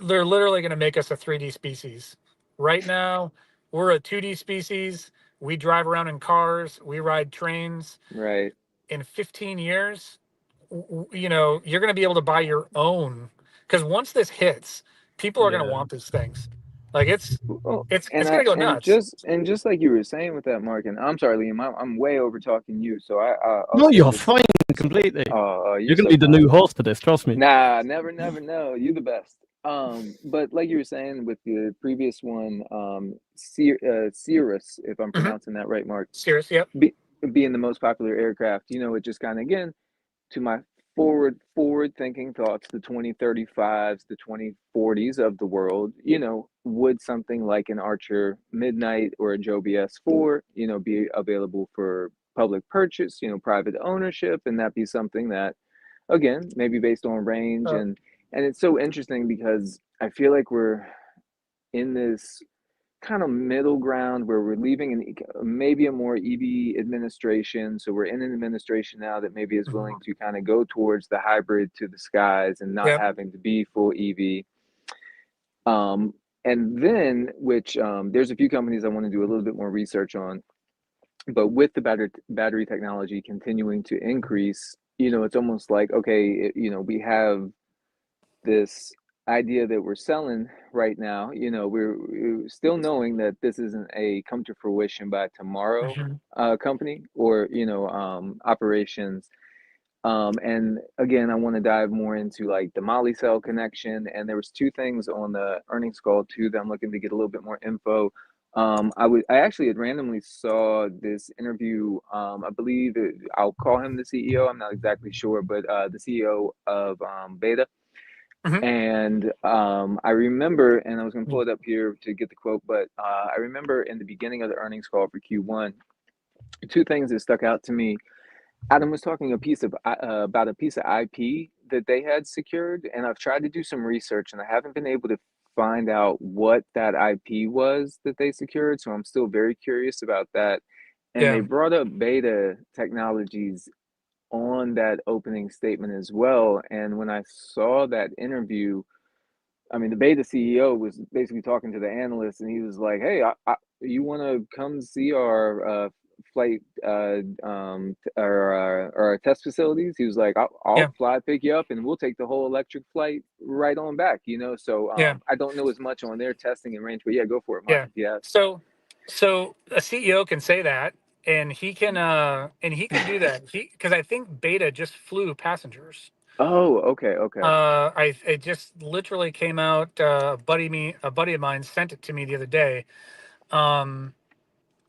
they're literally going to make us a 3D species. Right now, we're a 2D species. We drive around in cars. We ride trains. right. In 15 years, you know, you're going to be able to buy your own, because once this hits, people are going to Yeah. want these things. Like Well, it's going to go nuts. and just like you were saying with that, Mark, and I'm sorry, Liam, I'm way over talking you, so I'll No, say you're this. fine completely. You're You're gonna so be the kind. new host of this, trust me. Nah, never, never, no. You the best. But like you were saying with the previous one, Cirrus, if I'm Hmm. pronouncing that right, Mark, Serious, yep. be, being the most popular aircraft, you know, it just kind of again to my forward thinking thoughts, the 2035s, the 2040s of the world, you know, would something like an Archer Midnight or a Joby S4, you know, be available for public purchase, you know, private ownership, and that be something that again maybe based on range Uh, and it's so interesting because I feel like we're in this kind of middle ground where we're leaving maybe a more EV administration. So we're in an administration now that maybe is willing mhm. to kind of go towards the hybrid to the skies and not Yep. having to be full EV. Um, and then, which there's a few companies I want to do a little bit more research on, but with the battery technology continuing to increase, you know, it's almost like okay, you know, we have this idea that we're selling right now, you know, we're still knowing that this isn't a come to fruition by tomorrow Mhm. company or, you know, operations. And again, I want to dive more into like the Molly cell connection. And there was two things on the earnings call too that I'm looking to get a little bit more info. I actually had randomly saw this interview. I believe I'll call him the CEO. I'm not exactly sure, but the CEO of Beta, Mhm. and I remember, and I was going to pull it up here to get the quote, but I remember in the beginning of the earnings call for Q1, two things that stuck out to me. Adam was talking about a piece of IP that they had secured, and I've tried to do some research, and I haven't been able to find out what that IP was that they secured. So I'm still very curious about that. And they Yeah. brought up Beta Technologies on that opening statement as well. And when I saw that interview, I mean, the Beta CEO was basically talking to the analyst, and he was like, "Hey, you want to come see our flight or our test facilities?" He was like, "I'll Yeah. fly pick you up, and we'll take the whole electric flight right on back." You know, so Yeah. I don't know as much on their testing and range, but yeah, go for it, Mark, Yeah. if you have. So a CEO can say that, and he can do that. Because I think Beta just flew passengers. Oh, okay, okay, It just literally came out. A buddy of mine sent it to me the other day. Um,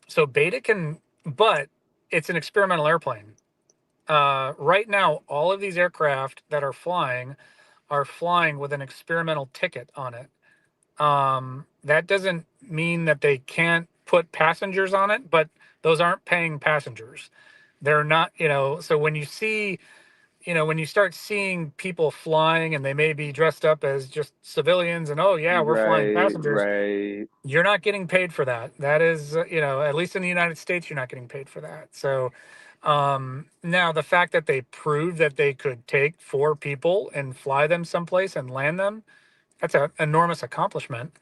so Beta can, but it's an experimental airplane. Right now, all of these aircraft that are flying with an experimental ticket on it. That doesn't mean that they can't put passengers on it, but those aren't paying passengers. They're not, you know, so when you see, you know, when you start seeing people flying and they may be dressed up as just civilians and, oh, yeah, we're flying right, passengers, right, you're not getting paid for that. That is, you know, at least in the United States, you're not getting paid for that. So now the fact that they proved that they could take four people and fly them someplace and land them, that's an enormous accomplishment.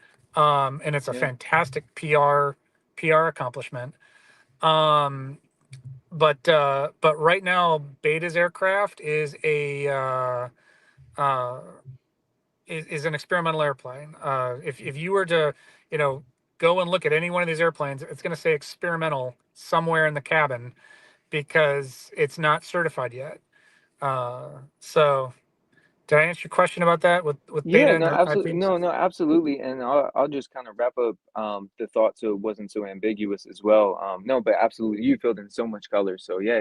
And it's a yeah, fantastic PR accomplishment. Um, but right now, Beta's aircraft uh, is an experimental airplane. If you were to, you know, go and look at any one of these airplanes, it's going to say experimental somewhere in the cabin because it's not certified yet. So Did I answer your question about that with beta Yeah, and no, high absolutely. peaks? No, absolutely. And I'll just kind of wrap up the thought so it wasn't so ambiguous as well. No, but absolutely, you filled in so much color. So yeah.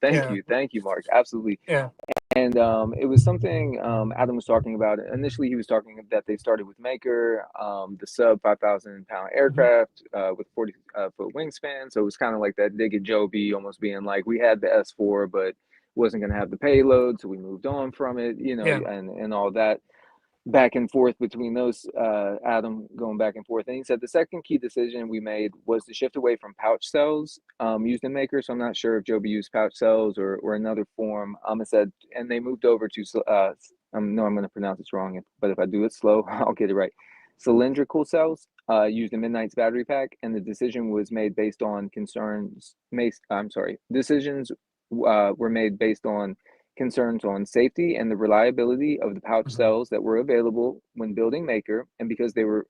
Yeah, Thank you, Mark. Absolutely. yeah. And it was something Adam was talking about. Initially, he was talking that they started with Maker, the sub 5,000 pound Hmm. aircraft with 40-foot wingspan. So it was kind of like that dig at Joby, almost being like we had the S4, but wasn't going to have the payload, so we moved on from it, Yeah. and all that back and forth between those, Adam going back and forth. And he said the second key decision we made was to shift away from pouch cells used in Maker. So I'm not sure if Joby used pouch cells or another form. It said, and they moved over to, no, I'm going to pronounce this wrong, but if I do it slow, I'll get it right. Cylindrical cells used in Midnight's battery pack. And the decision was made based on decisions were made based on concerns on safety and the reliability of the pouch Hmm. cells that were available when building Maker, and because they were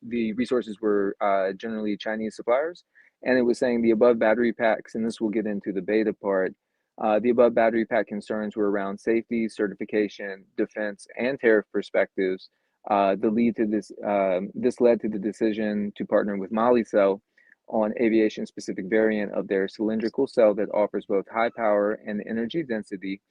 the resources were generally Chinese suppliers. And it was saying the above battery packs, and this will get into the beta part. The above battery pack concerns were around safety, certification, defense, and tariff perspectives. This led to the decision to partner with Molicel on aviation specific variant of their cylindrical cell that offers both high power and energy density.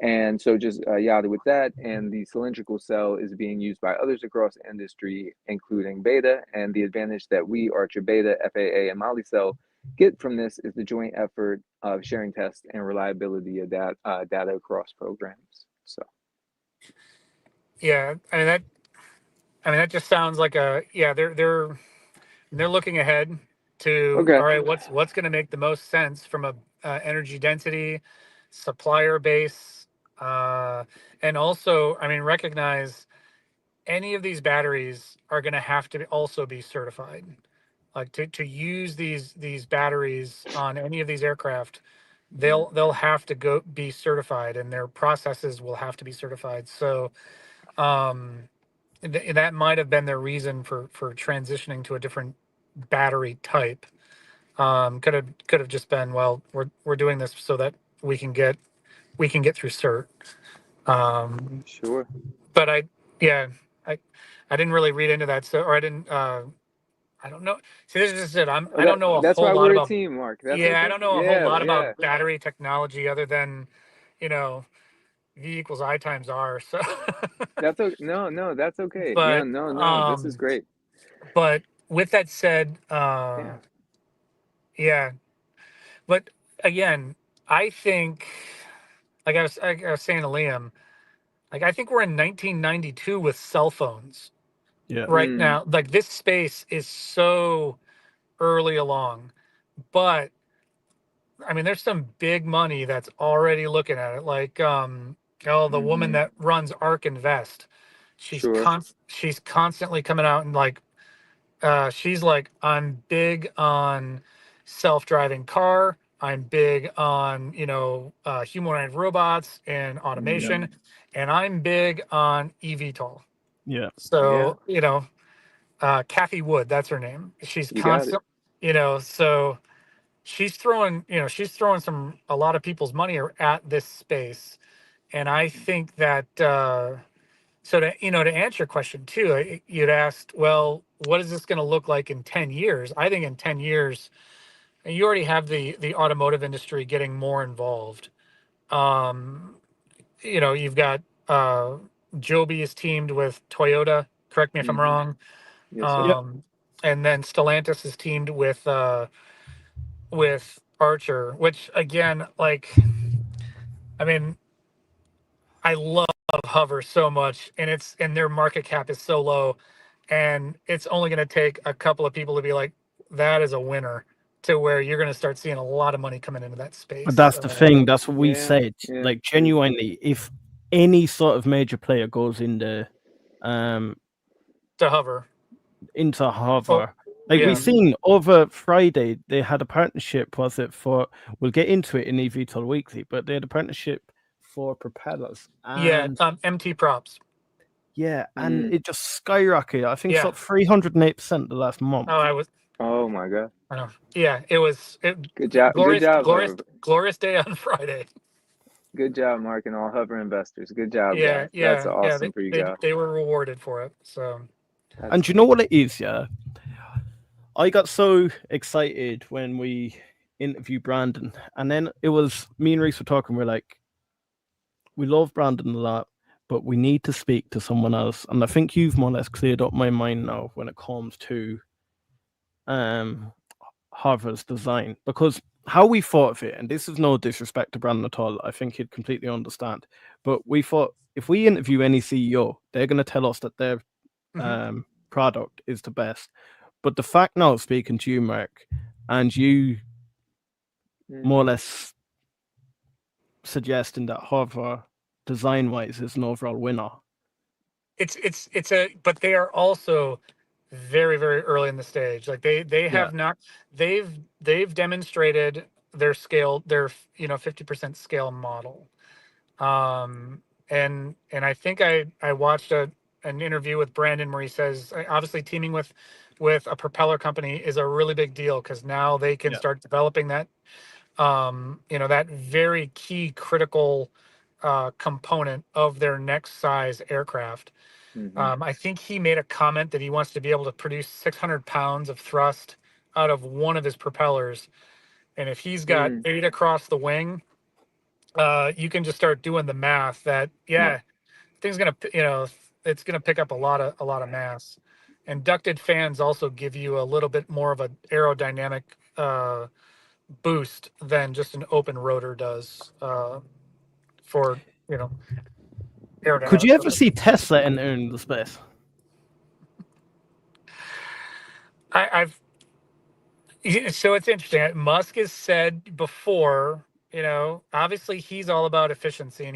And so just yada with that, and the cylindrical cell is being used by others across industry, including Beta. And the advantage that we, Archer Beta, FAA, and Molicel get from this is the joint effort of sharing tests and reliability of data across programs. So Yeah. I mean that just sounds like they're looking ahead to, okay, all right, what's going to make the most sense from a energy density, supplier base, and also, I mean, recognize any of these batteries are going to have to also be certified. Like to use these batteries on any of these aircraft, they'll have to go be certified, and their processes will have to be certified. So um, that might have been their reason for transitioning to a different battery type. Could have just been, well, we're doing this so that we can get through cert. Um, sure. but yeah, I I didn't really read into that. So, or I didn't. I don't know. See, this is it. Oh, I don't know a that's whole why lot we're a about. team, Mark. That's Yeah, I okay. don't know a whole Yeah, lot yeah. about battery technology other than, you know, V equals I times R. So, No, that's okay. Yeah, but no, this is great. but with that said, Yeah. yeah. But again, I think, like I was saying to Liam, like I think we're in 1992 with cell phones Yeah. right now. Like this space is so early along, but I mean, there's some big money that's already looking at it. Like, the woman Mm-hmm. that runs Arc Invest, Sure. she's constantly coming out and like, she's like, I'm big on self-driving car. I'm big on, humanoid robots and Yeah. automation, and I'm big on eVTOL. Yeah. Yeah, So, Kathy Wood, that's her name. She's you got it. constant, so she's throwing a lot of people's money at this space. And I think that, so to answer your question too, you'd asked, well, what is this going to look like in 10 years? I think in 10 years, you already have the automotive industry getting more involved. Um, you've got, Joby is teamed with Toyota, correct me if I'm Mm-hmm. wrong. Yes, sir. Yep. And then Stellantis is teamed with Archer, which again, like, I mean, I love Hover so much, and their market cap is so low, and it's only going to take a couple of people to be like, that is a winner, to where you're going to start seeing a lot of money coming into that But space. that's the thing. That's what we Yeah, said. yeah. Like genuinely, if any sort of major player goes um To Hover. into Oh, HOVR, like we yeah, seen over Friday, they had a partnership. Was it for? We'll get into it in eVTOL Weekly, but they had a partnership for propellers, yeah. and MT props. yeah, and Mm. it just skyrocketed. I think it's Yeah. up 308% the last month. Oh, Oh my God. I know. Yeah, it was Good job. Good glorious, job, glorious, Hover. glorious day on Friday. Good job, Mark, and all HOVR investors. Good job, Yeah, guys. That's yeah, yeah. awesome for you guys. They were rewarded for it. So That's And you know what it is, yeah? I got so excited when we interviewed Brandon, and then it was me and Reese were talking. We're like, we love Brandon a lot, but we need to speak to someone else. And I think you've more or less cleared up my mind now when it comes to Harvard's design, because how we thought of it, and this is no disrespect to Brandon at all, I think he'd completely understand. But we thought if we interview any CEO, they're going to tell us that their product is the best. But the fact now, speaking to you, Mark, and you more or less suggesting that Hover design-wise is an overall winner. but they are also very, very early in the stage. Like they have not, they've demonstrated their scale, their 50% scale model. And I think I watched an interview with Brandon where he says obviously teaming with a propeller company is a really big deal because now they can start developing that that very key critical component of their next size aircraft. I think he made a comment that he wants to be able to produce 600 pounds of thrust out of one of his propellers, and if he's got 8 across the wing, you can just start doing the math that thing's gonna it's gonna pick up a lot of mass. And ducted fans also give you a little bit more of an aerodynamic boost than just an open rotor does for Could aerodynamic you ever purposes. see Tesla in the space? I've so it's interesting. Musk has said before, obviously he's all about efficiency, and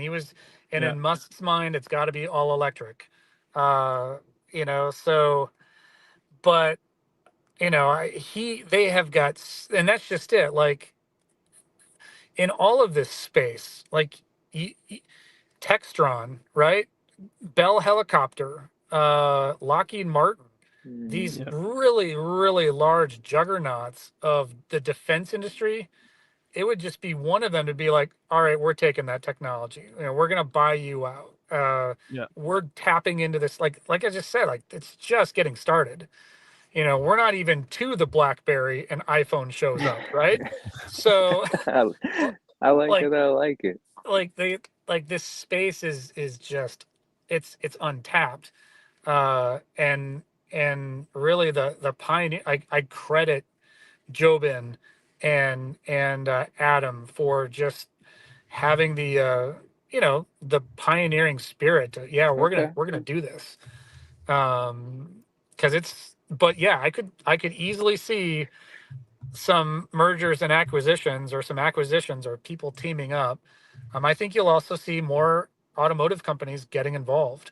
in Musk's mind, it's got to be all electric. So, but they have got, and that's just it. Like in all of this space, like Textron, right? Bell Helicopter, Lockheed Martin, these really, really large juggernauts of the defense industry, it would just be one of them to be like, all right, we're taking that technology. We're going to buy you out. We're tapping into this. Like I just said, like it's just getting started. We're not even to the BlackBerry and iPhone shows up, right? So I like like it. I like it. this space is just it's untapped. And really the pioneer, I credit Jobin and Adam for just having the pioneering spirit to, we're gonna do this. Because I could easily see some mergers and acquisitions, or some acquisitions, or people teaming up. I think you'll also see more automotive companies getting involved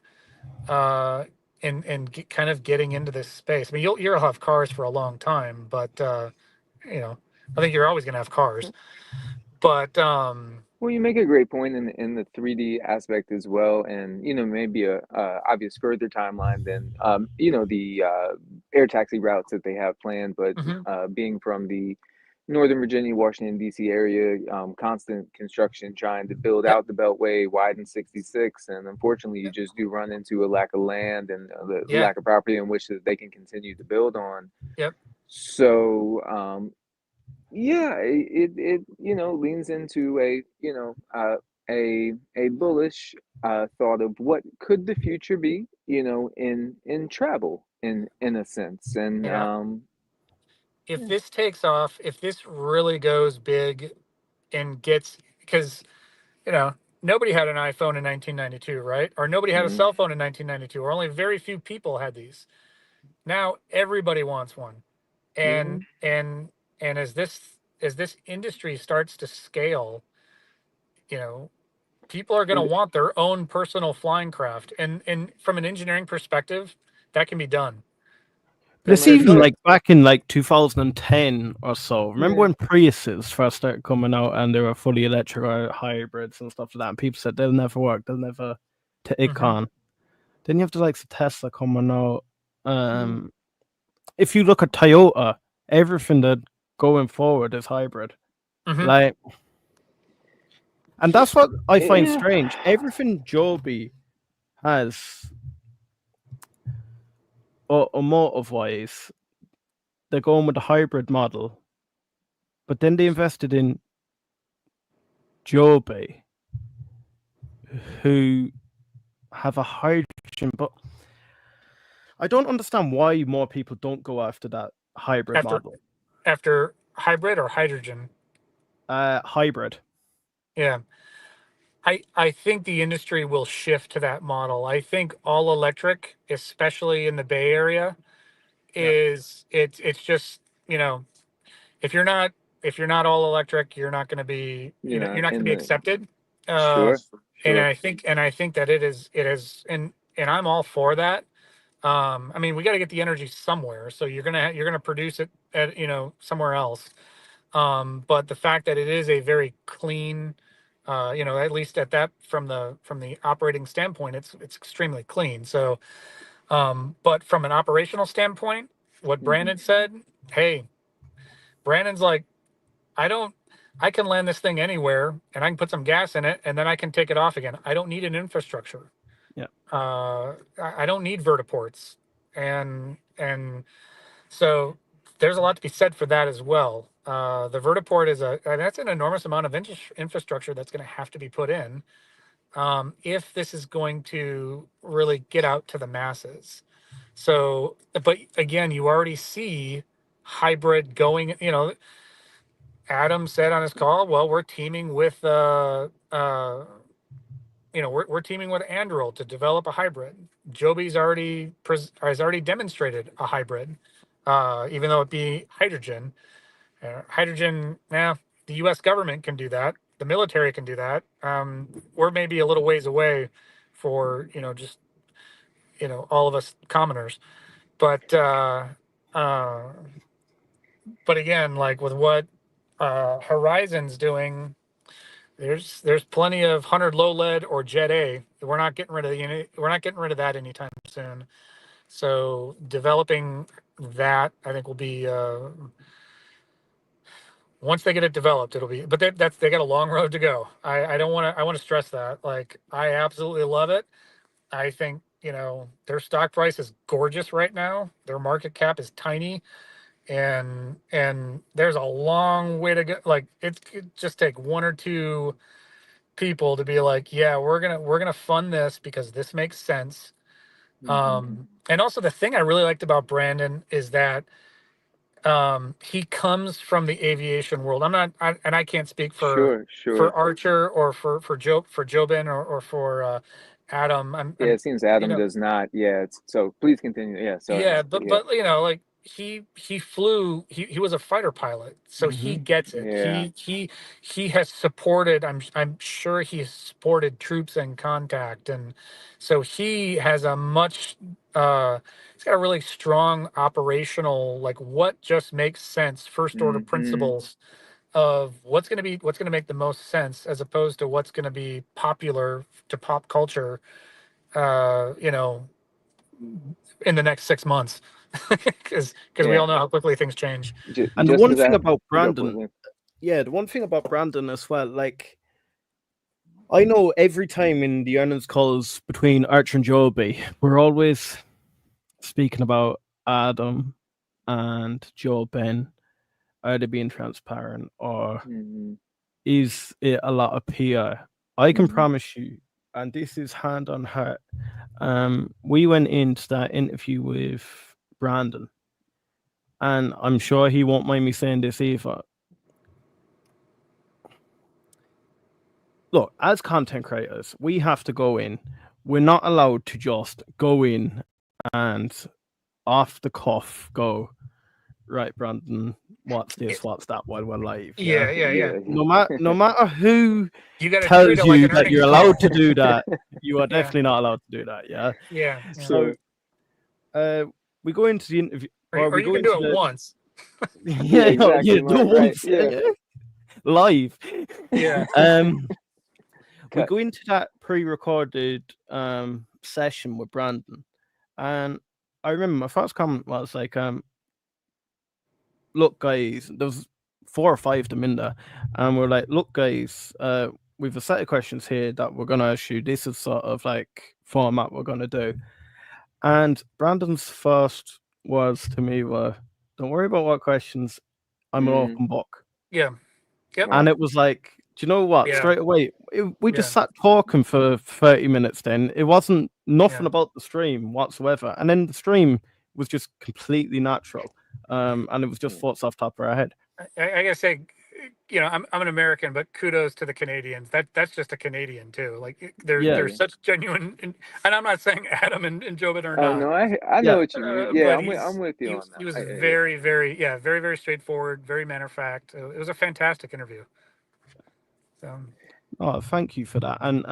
and kind of getting into this space. I mean, you'll have cars for a long time, but I think you're always going to have cars. But Well, you make a great point in the 3D aspect as well, and maybe a obvious further timeline than the air taxi routes that they have planned. But being from the Northern Virginia, Washington D.C. area, constant construction trying to build out the Beltway, widen 66, and unfortunately, you just do run into a lack of land and the lack of property in which that they can continue to build on. So it leans into a bullish thought of what could the future be, in travel in a sense. And if this takes off, if this really goes big and gets, because nobody had an iPhone in 1992, right? Or nobody had a cell phone in 1992, or only very few people had these. Now everybody wants one. And as this industry starts to scale, people are going to want their own personal flying craft, and from an engineering perspective, that can be done. But it's even like back in like 2010 or so. Remember when Priuses first started coming out and they were fully electric or hybrids and stuff like that, and people said they'll never work, they'll never take on. Then you have the likes of Tesla coming out. If you look at Toyota, everything that going forward is hybrid. And And that's what I find Yeah. strange. Everything Joby has, or motive-wise, they're going with the hybrid model, but then they invested in Joby, who have a hydrogen, but I don't understand why more people don't go after that hybrid model. After hybrid or hydrogen? Hybrid. Yeah. I think the industry will shift to that model. I think all electric, especially in the Bay Area, is it's just, you know, if you're not all electric, you're not going to be, You're you're not not going to in be the accepted. sure, And sure. I think that it is, and I'm all for that. I mean, we got to get the energy somewhere, so you're gonna produce it at, you know, somewhere else. But the fact that it is a very clean, you know, at least at that from the operating standpoint, it's extremely clean. So, but from an operational standpoint, what Hmm. Brandon said, hey, Brandon's like, I can land this thing anywhere and I can put some gas in it and then I can take it off again. I don't need an infrastructure. Yeah. I don't need vertiports, and so there's a lot to be said for that as well. The vertiport is and that's an enormous amount of infrastructure that's going to have to be put in, if this is going to really get out to the masses. So, but again, you already see hybrid going. You know, Adam said on his call, well, we're teaming with you know, we're teaming with Anduril to develop a hybrid. Joby's has already demonstrated a hybrid, even though it be hydrogen. Hydrogen, the U.S. government can do that. The military can do that. We're maybe a little ways away for, you know, just, you know, all of us commoners. But again, like with what Horizon's doing, there's plenty of 100 low lead or Jet A. We're not getting rid of that anytime soon. So developing that, I think, will be once they get it developed, it'll be. But they got a long road to go. I don't want to. I want to stress that. Like, I absolutely love it. I think, you know, their stock price is gorgeous right now. Their market cap is tiny, and there's a long way to go. Like, it could just take one or two people to be like, yeah, we're gonna fund this because this makes sense. And also, the thing I really liked about Brandon is that he comes from the aviation world. And I can't speak for Sure, sure. Archer or for Jobin or for Adam. Yeah, it seems You Adam know, does not. Yeah, so please continue. Yeah, sorry. yeah, Yeah. but you know, like, he flew. He was a fighter pilot, so he gets it. Yeah. He has supported. I'm sure he has supported troops in contact, and so he has a much. He's got a really strong operational, like, what just makes sense, first order Hmm. principles of what's going to make the most sense, as opposed to what's going to be popular to pop culture. You know, in the next 6 months, because we Yeah. all know how quickly things change. And the Just one because thing I about go for it. Brandon, Yeah. the one thing about Brandon as well, like, I know every time in the earnings calls between Archer and Joby, we're always speaking about Adam and Joe Ben. Are they being transparent, or Hmm. is it a lot of PR? I can Hmm. promise you, and this is hand on heart. We went into that interview with Brandon, and I'm sure he won't mind me saying this either. Look, as content creators, we have to go in. We're not allowed to just go in and off the cuff go, right, Brandon, what's this, what's that while we're live. Yeah. Yeah. Yeah. No matter who You got to treat tells it like you an that you're earnings allowed to call. do that, you are Yeah, definitely not allowed to do that. Yeah. yeah. So we go into the interview, or Or we you go can do into it the once. Yeah, yeah, exactly. the Right. once Yeah. live. Yeah. We Cut. go into that pre-recorded session with Brandon, and I remember my first comment was like, look, guys, there was 4 or 5 of them in there, and we're like, look, guys, we've a set of questions here that we're going to ask you. This is sort of like format we're going to do. And Brandon's first words to me were, "Don't worry about what questions. I'm an open book." Yeah. Yep. And it was like, do you know what? Yeah. Straight away, we Yeah. just sat talking for 30 minutes then. It wasn't nothing Yeah. about the stream whatsoever. And then the stream was just completely natural. And it was just thoughts off the top of our head. I gotta say, you know, I'm an American, but kudos to the Canadians. That's just a Canadian too. Like they're such genuine, and I'm not saying Adam and Jobin are Oh not. no, I know Yeah. what you mean. Yeah, But I'm with you on he was that. very, very, very, very straightforward, very matter of fact. It was a fantastic interview. So Oh, thank you for that. And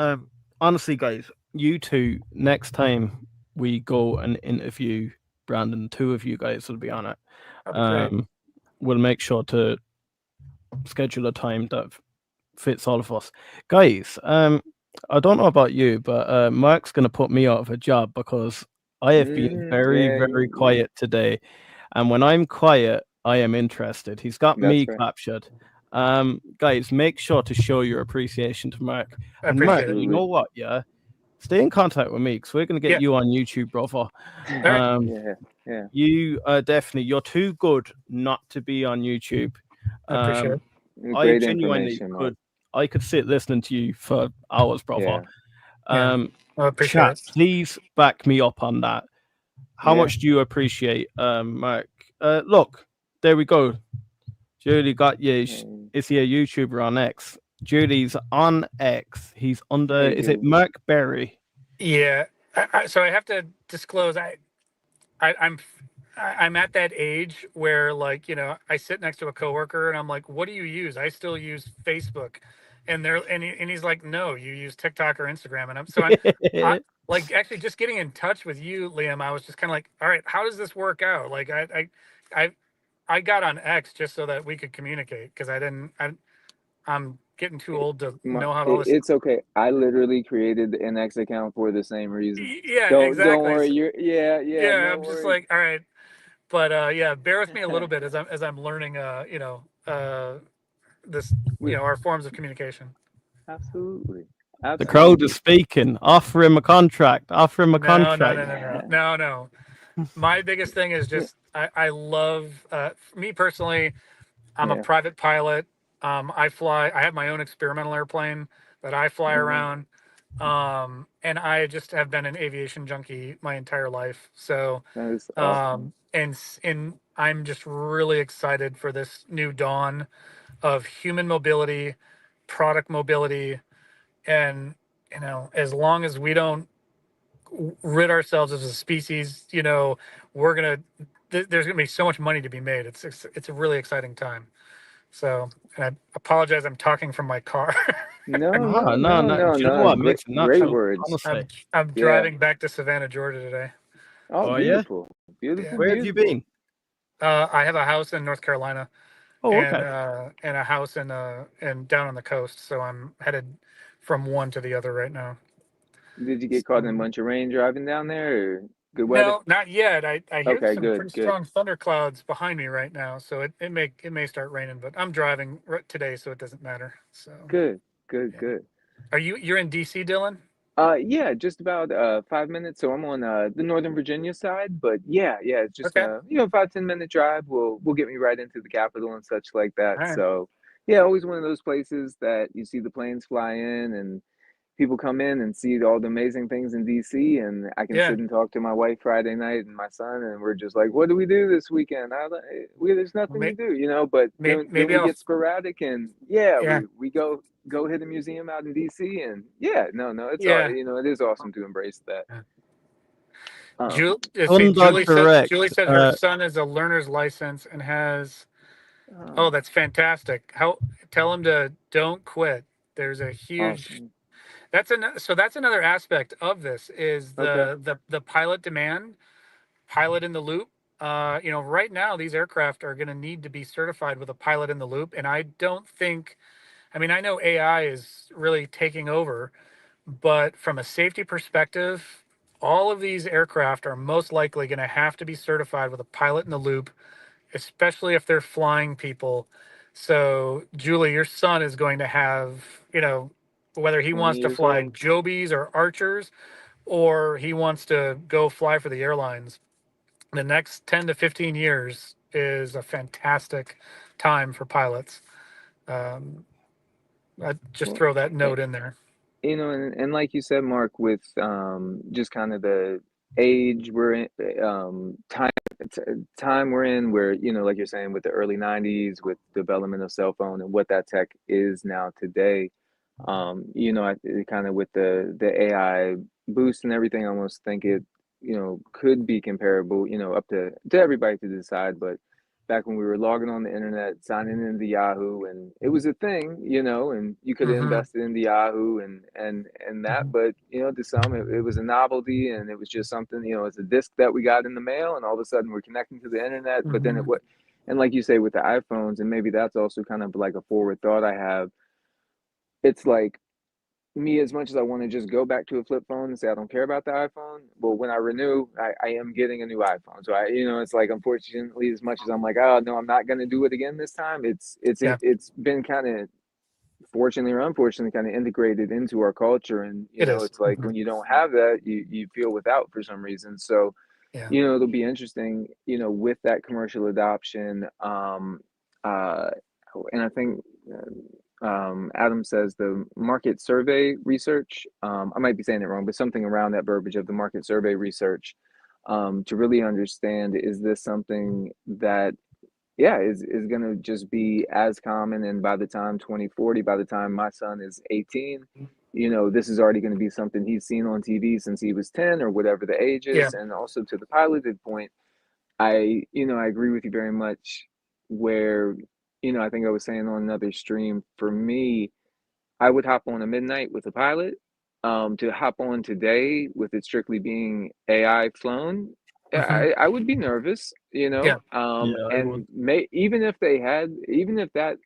honestly, guys, you two, next time we go and interview Brandon, 2 of you guys will be on it. that'd be great. We'll make sure to schedule a time that fits all of us. Guys, I don't know about you, but Mark's going to put me out of a job because I have been very, very quiet today. And when I'm quiet, I am interested. He's got me captured. Guys, make sure to show your appreciation to Mark. I And Mark, appreciate it. you know what? Yeah, stay in contact with me because we're going to get you on YouTube, brother. Yeah. You definitely, you're too good not to be on YouTube. I appreciate it. I genuinely could. I could sit listening to you for hours, brother. I appreciate Chat, it. please back me up on that. How much do you appreciate, Mark? Look, there we go. Julie got you. Is he a YouTuber on X? Julie's on X. He's under. Is it Mark Berry? Yeah. So I have to disclose. I'm at that age where, like, you know, I sit next to a coworker and I'm like, "What do you use?" I still use Facebook, and he's like, "No, you use TikTok or Instagram." And I'm like, actually just getting in touch with you, Liam. I was just kind of like, "All right, how does this work out?" Like, I got on X just so that we could communicate because I'm getting too old to know how to. It's okay. I literally created an X account for the same reason. Yeah, Don't exactly. worry. You're no I'm just worries. like, all right. But yeah, bear with me a little bit as I'm learning this, you know, our forms of communication. Absolutely. The crowd is speaking. Offer him a contract. Offer him a contract. No. My biggest thing is just I love me personally, I'm a private pilot. I have my own experimental airplane that I fly around. And I just have been an aviation junkie my entire life. So that is awesome. And I'm just really excited for this new dawn of human mobility, product mobility, and, you know, as long as we don't rid ourselves as a species, you know, there's gonna be so much money to be made. It's a really exciting time. So, and I apologize, I'm talking from my car. No. Do you know what makes it great natural? words. Honestly, I'm driving back to Savannah, Georgia today. Oh, beautiful, beautiful. Where have you been? I have a house in North Carolina. Oh, okay. And a house in down on the coast. So I'm headed from one to the other right now. Did you get caught in a bunch of rain driving down there, or good weather? No, not yet. I hear some pretty strong thunderclouds behind me right now, so it may start raining. But I'm driving today, so it doesn't matter. So good. Are you're in DC, Dylan? Yeah, just about 5 minutes. So I'm on the Northern Virginia side, but yeah, it's just Okay. 5-10 minute drive will get me right into the capital and such like that. All right. So yeah, always one of those places that you see the planes fly in and people come in and see all the amazing things in DC, and I can sit and talk to my wife Friday night and my son, and we're just like, what do we do this weekend? There's nothing to do, you know, but then we get sporadic, and we go hit a museum out in DC, and it's you know, it is awesome to embrace that. Julie said her son is a learner's license and has that's fantastic. Tell him to don't quit. There's a huge that's another aspect of this is the pilot demand, pilot in the loop. You know, right now these aircraft are going to need to be certified with a pilot in the loop, and I don't think, I mean, I know AI is really taking over, but from a safety perspective, all of these aircraft are most likely going to have to be certified with a pilot in the loop, especially if they're flying people. So, Julie, your son is going to have, you know, whether he 20 wants to years fly old. Jobies or Archers, or he wants to go fly for the airlines. The next 10 to 15 years is a fantastic time for pilots. I just Well, throw that note in there. and like you said, Mark, with just kind of the age we're in, time we're in, where like you're saying, with the early 90s, with development of cell phone and what that tech is now today, I kind of with the AI boost and everything, I almost think it could be comparable, up to everybody to decide. But back when we were logging on the internet, signing into Yahoo, and it was a thing, and you could have Mm-hmm. invested in the Yahoo and that, but to some it was a novelty, and it was just something, it's a disc that we got in the mail, and all of a sudden we're connecting to the internet. But then Mm-hmm. and like you say with the iPhones, and maybe that's also kind of like a forward thought I have. It's like, me, as much as I want to just go back to a flip phone and say I don't care about the iPhone, well, when I renew, I am getting a new iPhone. So it's like, unfortunately, as much as I'm like, oh no, I'm not going to do it again this time, Yeah, it's been kind of, fortunately or unfortunately, kind of integrated into our culture. And it is. it's like, when you don't have that, you feel without for some reason. So Yeah. it'll be interesting, with that commercial adoption. Uh, and I think Adam says the market survey research. I might be saying it wrong, but something around that verbiage of the market survey research, to really understand, is this something that, yeah, is going to just be as common, and by the time 2040, by the time my son is 18, this is already going to be something he's seen on TV since he was 10 or whatever the age Yeah. is. And also, to the piloted point, I agree with you very much, where I think I was saying on another stream, for me, I would hop on a midnight with a pilot. To hop on today with it strictly being AI flown, Mm-hmm. I would be nervous, Yeah. Yeah, I would. and even if that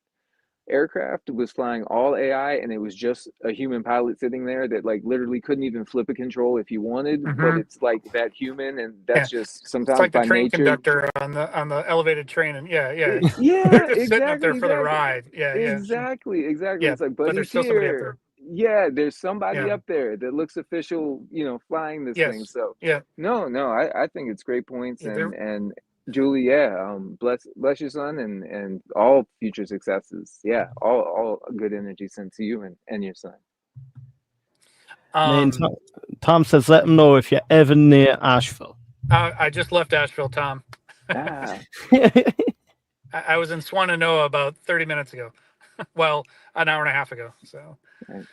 aircraft was flying all AI, and it was just a human pilot sitting there that, like, literally couldn't even flip a control if he wanted, but Mm-hmm. it's like that human, and Yeah. that's just It's sometimes like the by train nature. conductor on the elevated train, and yeah, they're Yeah, just sitting up there exactly, for the exactly. ride. Yeah. Exactly. Yeah. It's like, But but there's he's still somebody up here. there. Yeah, there's somebody Yeah. up there that looks official, flying this thing. Yes. So Yeah. no, I think it's great points. Yeah, And Julie, yeah, bless your son, and all future successes. Yeah, all good energy sent to you and your son. Man, Tom says, let him know if you're ever near Asheville. I just left Asheville, Tom. Ah, I was in Swannanoa about 30 minutes ago. Well, an hour and a half ago. So, right.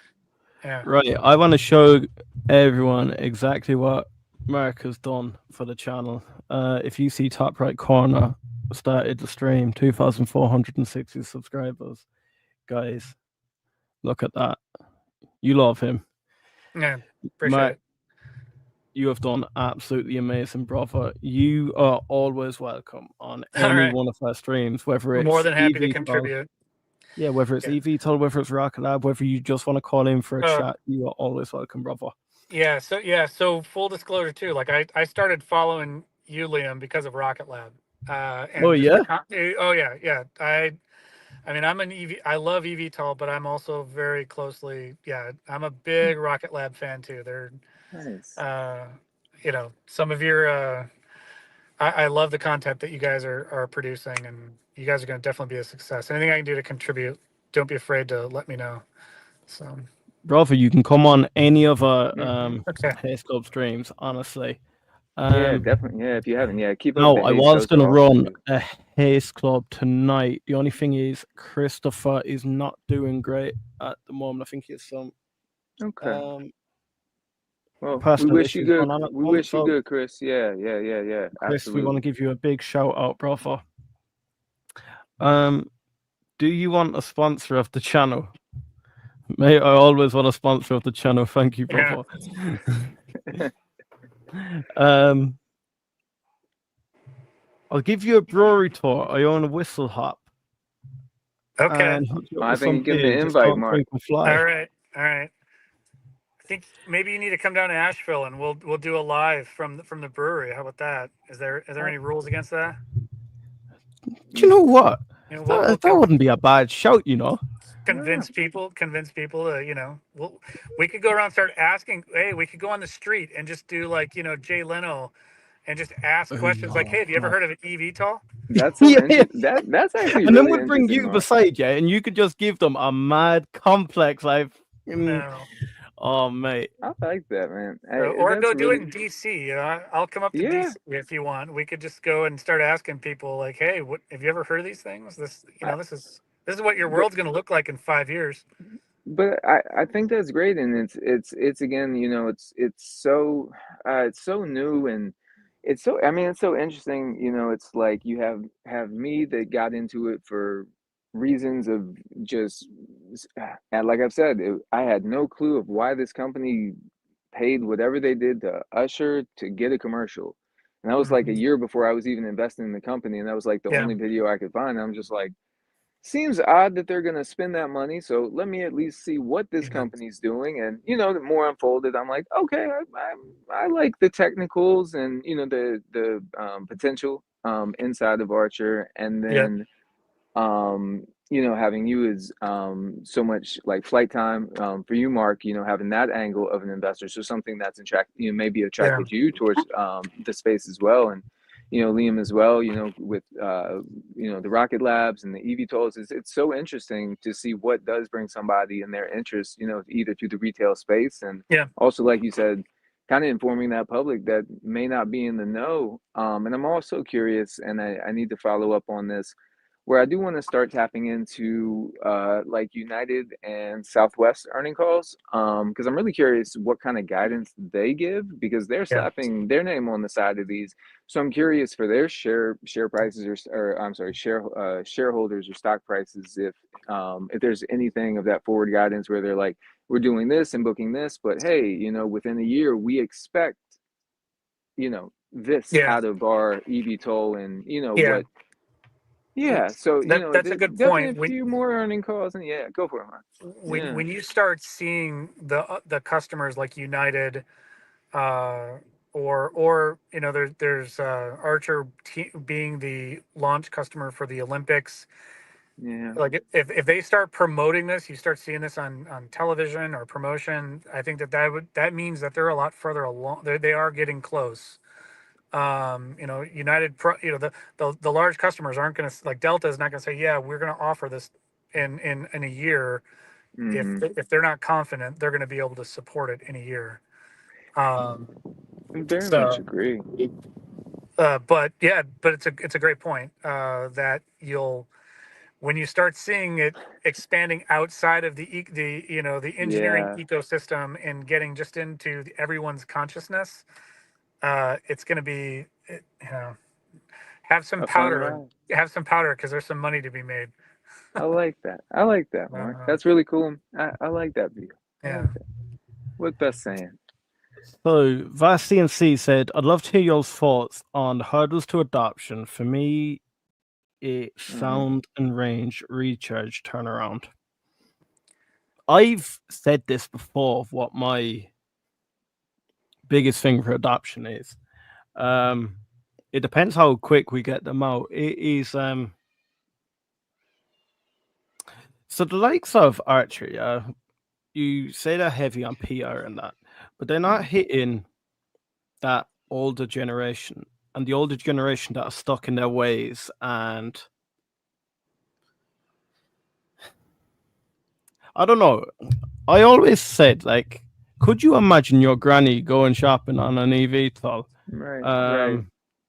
yeah. Right, I want to show everyone exactly what Mark has done for the channel. If you see top right corner, started the stream, 2,460 subscribers. Guys, look at that. You love him. Yeah. Appreciate Mark, it. you have done absolutely amazing, brother. You are always welcome on All any right. one of our streams, whether it's More than happy to eVTOL, contribute. yeah, whether it's Yeah. eVTOL, whether it's Rocket Lab, whether you just want to call in for a chat, you are always welcome, brother. Yeah. So full disclosure too. Like I started following you, Liam, because of Rocket Lab. And Oh, just yeah? oh yeah. I mean, I'm an I love eVTOL, but I'm also very closely, I'm a big Rocket Lab fan too. They're, Nice. some of your, I love the content that you guys are producing, and you guys are going to definitely be a success. Anything I can do to contribute, don't be afraid to let me know. So, Brother, you can come on any of our okay. Haze Club streams, honestly. Yeah, definitely. Yeah, if you haven't, yeah, keep up No, the I Haze was Coast. going to Awesome, run dude. a Haze Club tonight. The only thing is, Christopher is not doing great at the moment. I think he has some Okay. Well, we personal wish you issues going good. on at the We moment. wish you So, good, Chris. Yeah. Chris, we want to Absolutely. give you a big shout out, brother. Do you want a sponsor of the channel? Mate, I always want a sponsor of the channel. Thank you, brother. I'll give you a brewery tour. I own a Whistle Hop. Okay. And hook you up I with some think you're getting the beer. Just invite, don't Mark. drink and fly. All right. I think maybe you need to come down to Asheville, and we'll do a live from the brewery. How about that? Is there any rules against that? Do you know what? You know, That come. wouldn't be a bad shout, you know. convince people we could go around and start asking. Hey, we could go on the street and just do like Jay Leno and just ask questions like, hey, have you ever heard of an eVTOL? That's so interesting. That's actually And then really we'd bring interesting, you Mark. beside you, and you could just give them a mad complex No. Oh, mate. I like that, man. Or That's go do it really, in DC. I'll come up to yeah. DC if you want. We could just go and start asking people like, hey, what have you ever heard of these things? I, This is what your but world's going to look like in 5 years. I think that's great, and it's again, it's so new, and it's so, I mean, it's so interesting. It's like you have me that got into it for reasons of just, and like I've said, I had no clue of why this company paid whatever they did to Usher to get a commercial, and that was like a Mhm. year before I was even investing in the company, and that was like the Yeah, only video I could find. I'm just like, seems odd that they're going to spend that money. So let me at least see what this yeah, company's doing. And, the more unfolded, I'm like, okay, I like the technicals and, the potential inside of Archer. And yeah, then, having you is so much like flight time for you, Mark, having that angle of an investor. So something that's maybe yeah, attracted you towards the space as well. And, Liam as well, with, the Rocket Labs and the eVTOLs, it's so interesting to see what does bring somebody in their interest, either to the retail space and yeah, also, like you said, kind of informing that public that may not be in the know. And I'm also curious, and I need to follow up on this, where I do want to start tapping into like United and Southwest earning calls, because I'm really curious what kind of guidance they give, because they're yeah, slapping their name on the side of these. So I'm curious for their share prices, or I'm sorry, shareholders or stock prices, if there's anything of that forward guidance where they're like, we're doing this and booking this, but hey, within a year we expect this yeah, out of our eVTOL, and yeah. what. Yeah, so That's a good definitely a point. few more earning calls, and yeah, go for it, man. Yeah, When you start seeing the customers like United, uh, or there's Archer being the launch customer for the Olympics. yeah, Like if they start promoting this, you start seeing this on television or promotion. I think that means that they're a lot further along. They are getting close. United Pro, the large customers aren't going to, like, Delta is not going to say, yeah, we're going to offer this in a year. mm-hmm. If they're not confident, they're going to be able to support it in a year. Um, Very much so, agree. but yeah, but it's a great point, that when you start seeing it expanding outside of the engineering Yeah, ecosystem and getting just into everyone's consciousness, it's going to be, have some a fun powder, ride. because there's some money to be made. I like that. I like that, Mark. Uh, That's really cool. I like that view. I yeah, like that. What best saying? So, Vast CNC said, I'd love to hear your thoughts on hurdles to adoption. For me, it's Mm-hmm. sound and range, recharge, turnaround. I've said this before of what my biggest thing for adoption is. It depends how quick we get them out. It is so the likes of Archer, you say they're heavy on PR and that, but they're not hitting that older generation, and the older generation that are stuck in their ways. And I don't know. I always said, like, could you imagine your granny going shopping on an eVTOL? Right, right.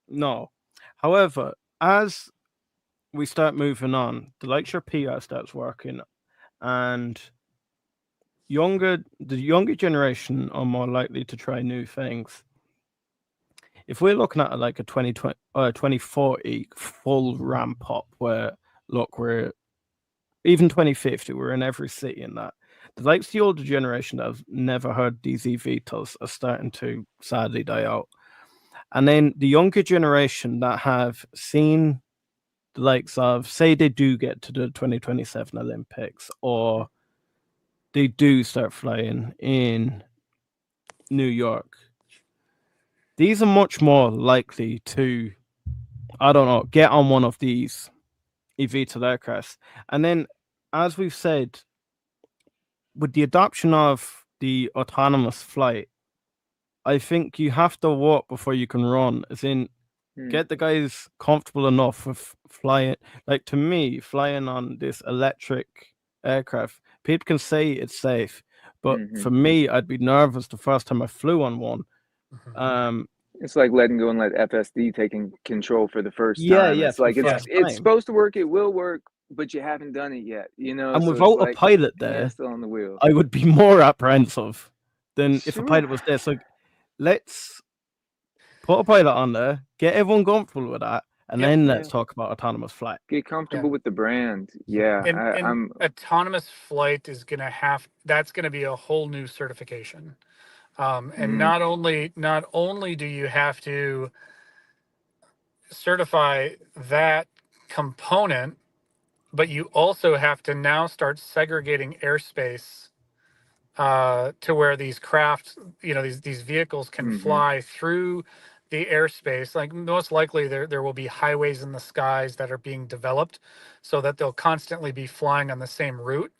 No. However, as we start moving on, the lecture PR starts working, and the younger generation are more likely to try new things. If we're looking at like a 2040 full ramp up, where look, we're even 2050, we're in every city in that. The likes the older generation that have never heard these eVTOLs are starting to sadly die out. And then the younger generation that have seen the likes of, say, they do get to the 2027 Olympics, or they do start flying in New York. These are much more likely to, I don't know, get on one of these eVTOL aircrafts. And then as we've said, with the adoption of the autonomous flight, I think you have to walk before you can run. As in, get the guys comfortable enough with flying. Like, to me, flying on this electric aircraft, people can say it's safe, but for me, I'd be nervous the first time I flew on one. It's like letting go and let FSD taking control for the first Yeah, time. yeah, It's for the like first it's time. supposed to work, it will work, but you haven't done it yet, you know? And So it's without a like, pilot yeah, there, still on the wheel. I would be more apprehensive than if a Sure. pilot was there. So let's put a pilot on there, get everyone comfortable with that, and Yep. then Yeah. let's talk about autonomous flight. Get comfortable Yeah. with the brand. Yeah. And I'm autonomous flight is going to that's going to be a whole new certification. And not only do you have to certify that component, but you also have to now start segregating airspace to where these crafts, these vehicles can fly through the airspace. Like, most likely there will be highways in the skies that are being developed so that they'll constantly be flying on the same route.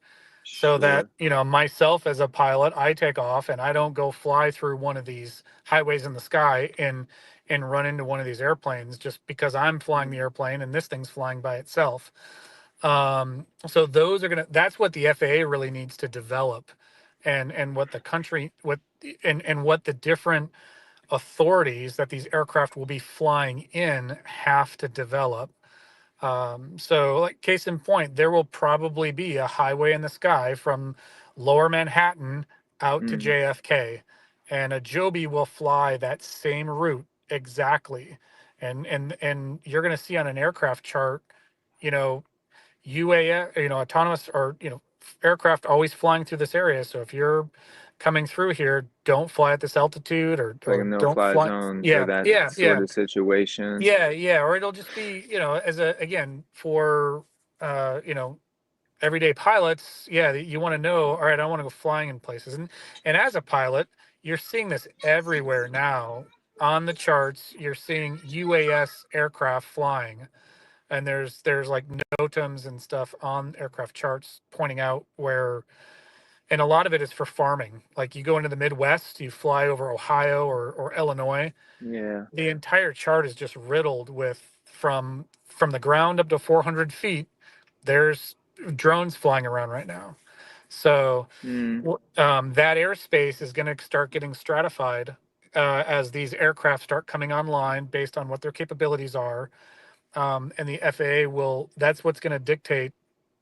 So that, sure. Myself as a pilot, I take off and I don't go fly through one of these highways in the sky and run into one of these airplanes just because I'm flying the airplane and this thing's flying by itself. So that's what the FAA really needs to develop, and what the country, and what the different authorities that these aircraft will be flying in have to develop. So, like, case in point, there will probably be a highway in the sky from Lower Manhattan out to JFK, and a Joby will fly that same route exactly. And you're going to see on an aircraft chart, you know, UAS, autonomous, or aircraft always flying through this area. So if you're coming through here, don't fly at this altitude, or It's like a don't no-fly fly. zone for Yeah, that yeah, sort yeah. of situation. Yeah, or it'll just be, as again, for everyday pilots. Yeah, you want to know, all right, I want to go flying in places, and as a pilot, you're seeing this everywhere now on the charts. You're seeing UAS aircraft flying, and there's like NOTAMs and stuff on aircraft charts pointing out where, and a lot of it is for farming. Like, you go into the Midwest, you fly over Ohio or Illinois, Yeah. the entire chart is just riddled with, from the ground up to 400 feet, there's drones flying around right now. So that airspace is going to start getting stratified as these aircraft start coming online based on what their capabilities are. And the FAA that's what's going to dictate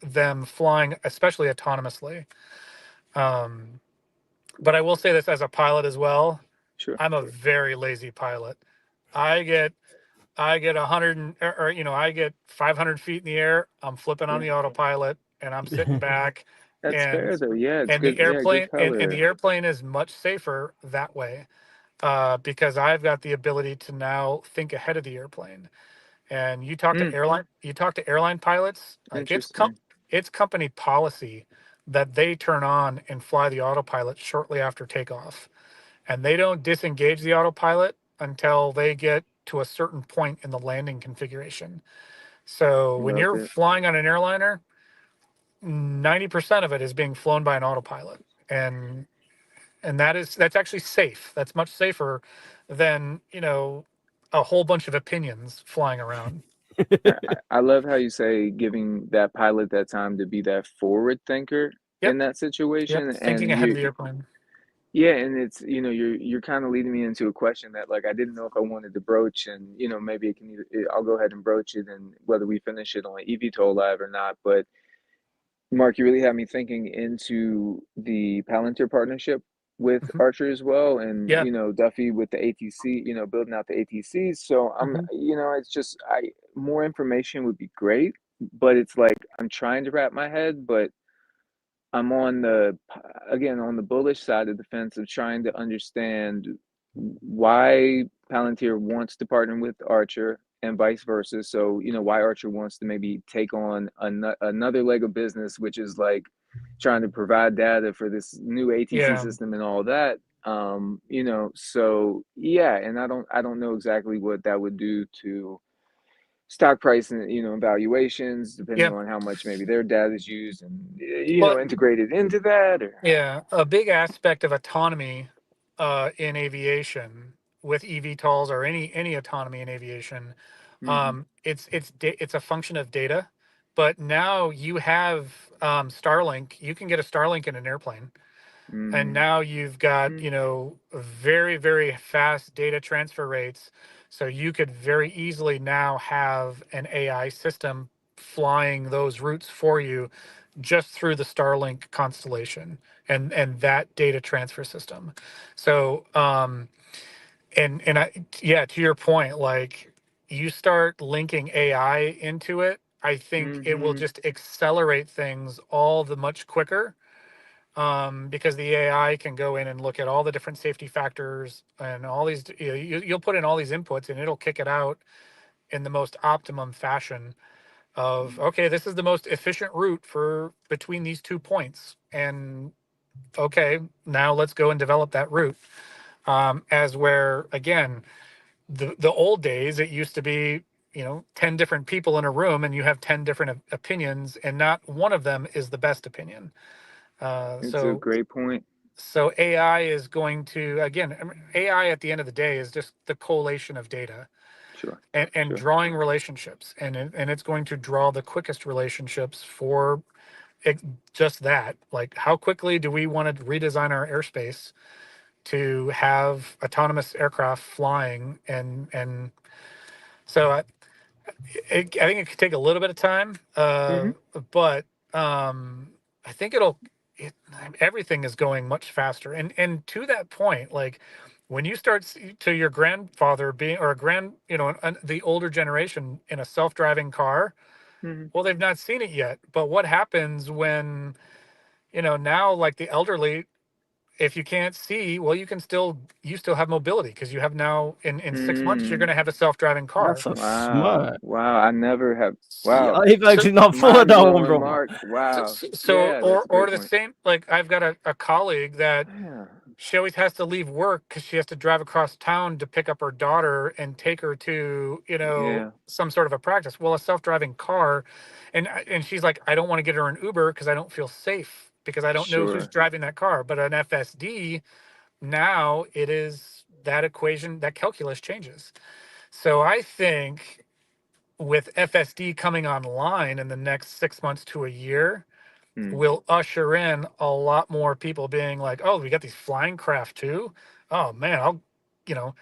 them flying, especially autonomously. But I will say this as a pilot as well. Sure. I'm a very lazy pilot. I get I get 100 I get 500 feet in the air. I'm flipping on Yeah. the autopilot and I'm sitting back, That's and fair though. Yeah, it's and good. the Yeah, good airplane and color. the airplane is much safer that way, because I've got the ability to now think ahead of the airplane. And you talk to airline pilots, like, Interesting. it's company policy that they turn on and fly the autopilot shortly after takeoff, and they don't disengage the autopilot until they get to a certain point in the landing configuration. So when Love you're it. flying on an airliner, 90% of it is being flown by an autopilot, and that's actually safe. That's much safer than, a whole bunch of opinions flying around. I love how you say giving that pilot that time to be that forward thinker Yep. in that Yep. situation. Thinking And ahead of the airplane. yeah, and it's, you're kind of leading me into a question that, like, I didn't know if I wanted to broach, and, maybe I'll go ahead and broach it, and whether we finish it on eVTOL Live or not. But Mark, you really had me thinking into the Palantir partnership with Hmm. Archer as well, and Yeah. Duffy with the ATC, building out the ATCs. So Hmm. it's just more information would be great, but it's like I'm trying to wrap my head, but I'm on the bullish side of the fence of trying to understand why Palantir wants to partner with Archer and vice versa. So, why Archer wants to maybe take on another leg of business, which is like trying to provide data for this new ATC Yeah. system and all that. So yeah, and I don't know exactly what that would do to stock price and valuations, depending Yep. on how much maybe their data is used, and Well, integrated into that, or yeah, a big aspect of autonomy in aviation with eVTOLs or any autonomy in aviation, mm-hmm, it's a function of data. But now you have Starlink. You can get a Starlink in an airplane, and mm-hmm, now you've got very very fast data transfer rates. So you could very easily now have an AI system flying those routes for you just through the Starlink constellation and that data transfer system. So and I, yeah, to your point, like you start linking AI into it, I think it will mm-hmm. just accelerate things all the much quicker, because the AI can go in and look at all the different safety factors and all these. You'll put in all these inputs and it'll kick it out in the most optimum fashion of, okay, this is the most efficient route for between these 2 points, and okay, now let's go and develop that route. As where again, the old days, it used to be 10 different people in a room and you have 10 different opinions and not one of them is the best opinion. uh, It's a so great point. so AI is going to, again, AI at the end of the day is just the collation of data Sure, and sure. drawing relationships, and it's going to draw the quickest relationships for it, just that. Like, how quickly do we want to redesign our airspace to have autonomous aircraft flying? And so I think it could take a little bit of time, Mm-hmm, but I think it, everything is going much faster. And to that point, like when you start to your grandfather being, or a the older generation in a self-driving car, mm-hmm. well, they've not seen it yet. But what happens when, now like the elderly, if you can't see, well, you still have mobility because you have now in 6 months you're going Mm. to have a self-driving car. That's a Wow, smart. wow. I never have. Yeah, Wow, I've So actually not thought of mind that one, blowing, bro. Mark. Wow. so Yeah, that's a or great the point. same, like I've got a colleague that Yeah, she always has to leave work because she has to drive across town to pick up her daughter and take her to yeah, some sort of a practice. Well, a self-driving car, and she's like, I don't want to get her an Uber because I don't feel safe because I don't know who's sure. driving that car. But an FSD, now it is that equation, that calculus changes. So I think with FSD coming online in the next 6 months to a year, Hmm. will usher in a lot more people being like, "Oh, we got these flying craft too. Oh man, you know,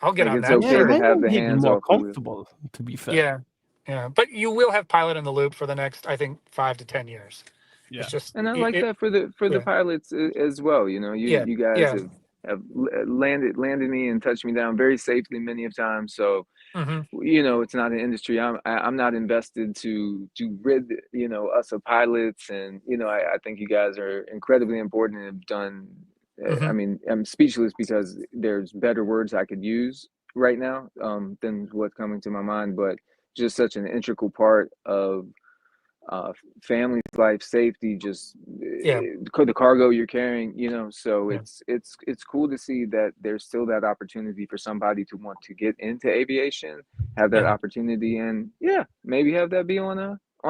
I'll get Like on it's that Yeah, okay it to might service." have the make it even hands more off the wheel. comfortable, to be fair. Yeah, yeah, but you will have pilot in the loop for the next, I think, 5 to 10 years. Yeah. It's just And I like that for the yeah, pilots as well. yeah, You guys yeah, have landed me and touched me down very safely many of times. So hmm, it's not an industry I'm not invested to rid us of pilots, and I think you guys are incredibly important and have done. I hmm, mean, I'm speechless because there's better words I could use right now than what's coming to my mind, but just such an integral part of family's life safety, just yeah, the cargo you're carrying, so yeah, it's cool to see that there's still that opportunity for somebody to want to get into aviation, have that yeah, opportunity, and yeah, maybe have that be on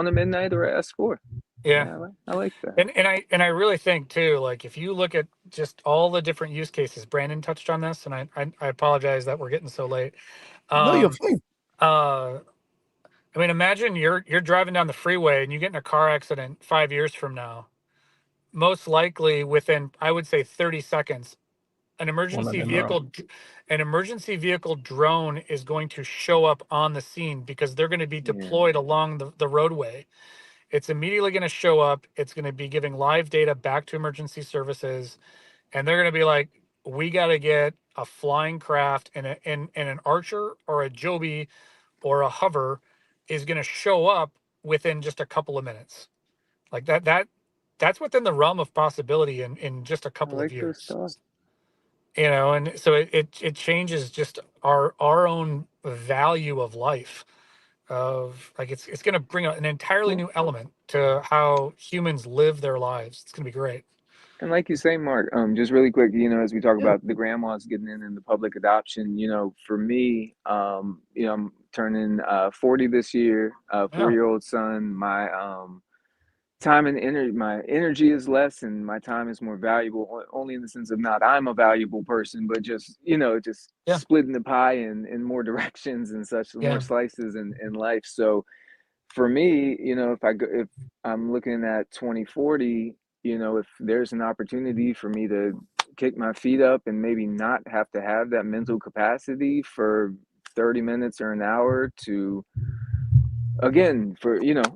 a midnight or a S4. yeah. Yeah, I like that. And I really think too, like if you look at just all the different use cases, Brandon touched on this, and I apologize that we're getting so late. No, you're Um, fine. uh, I mean, imagine you're driving down the freeway and you get in a car accident 5 years from now. Most likely within, I would say, 30 seconds, an One of emergency them are. vehicle, an emergency vehicle drone is going to show up on the scene because they're going to be Yeah, deployed along the roadway. It's immediately going to show up. It's going to be giving live data back to emergency services, and they're going to be like, "We got to get a flying craft, and an Archer or a Joby or a Hover is going to show up within just a couple of minutes." Like that's within the realm of possibility in just a I couple of like those years. thoughts. And so it changes just our own value of life, of like it's going to bring an entirely Well, new element to how humans live their lives. It's going to be great. And like you say, Mark, just really quick, as we talk Yeah. about the grandmas getting in the public adoption, for me, I'm turning 40 this year, Yeah. 4-year-old son. Time and energy, my energy is less, and my time is more valuable. Only in the sense of not I'm a valuable person, but just just Yeah. splitting the pie in more directions and such, more slices in life. So for me, if I'm looking at 2040, if there's an opportunity for me to kick my feet up and maybe not have to have that mental capacity for 30 minutes or an hour to, again,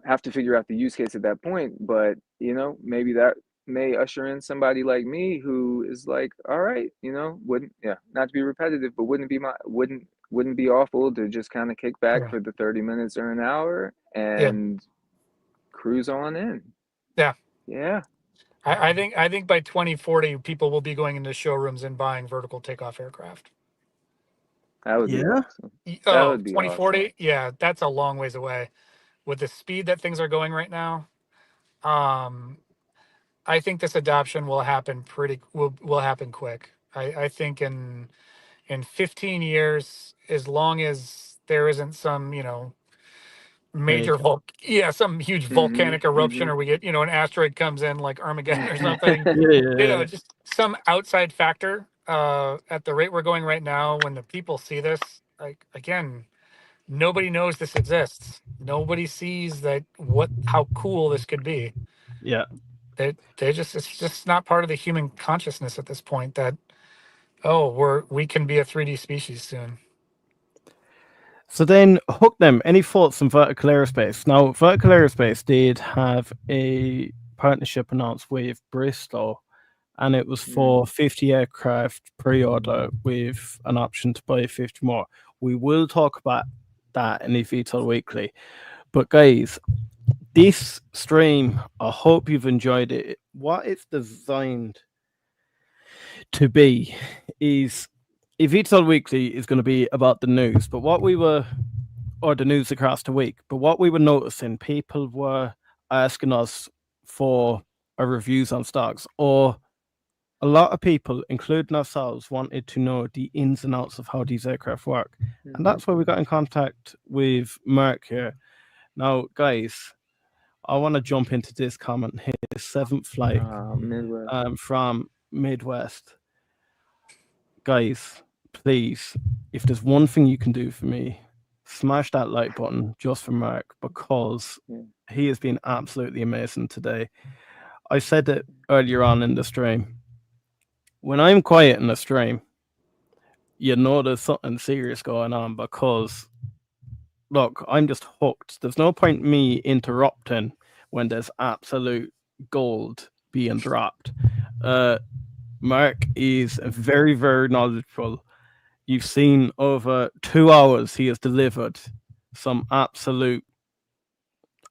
have to figure out the use case at that point. But, maybe that may usher in somebody like me who is like, all right, not to be repetitive, but wouldn't be awful to just kind of kick back for the 30 minutes or an hour and cruise on in. Yeah. Yeah. I think by 2040, people will be going into showrooms and buying vertical takeoff aircraft. That would be awesome. That Oh, would be 2040? awesome. Yeah, that's a long ways away. With the speed that things are going right now, I think this adoption will happen will happen quick. I think in 15 years, as long as there isn't some, major some huge volcanic eruption, or we get, an asteroid comes in like Armageddon or something, just some outside factor, at the rate we're going right now, when the people see this, like, again, nobody knows this exists. Nobody sees how cool this could be. Yeah. It's just not part of the human consciousness at this point that, we can be a 3D species soon. So then, hook them. Any thoughts on Vertical Aerospace? Now, Vertical Aerospace did have a partnership announced with Bristol, and it was for 50 aircraft pre-order with an option to buy 50 more. We will talk about that in the VTOL Weekly. But guys, this stream, I hope you've enjoyed it. What it's designed to be is eVTOL Weekly is going to be about the news, but the news across the week. But what we were noticing, people were asking us for our reviews on stocks, or a lot of people, including ourselves, wanted to know the ins and outs of how these aircraft work. And that's why we got in contact with Mark here. Now, guys, I want to jump into this comment here. 7th flight from Midwest. Guys, please, if there's one thing you can do for me, smash that like button just for Mark, because he has been absolutely amazing today. I said it earlier on in the stream. When I'm quiet in the stream, you know there's something serious going on, because look, I'm just hooked. There's no point me interrupting when there's absolute gold being dropped. Mark is very, very knowledgeable. You've seen over 2 hours he has delivered some absolute,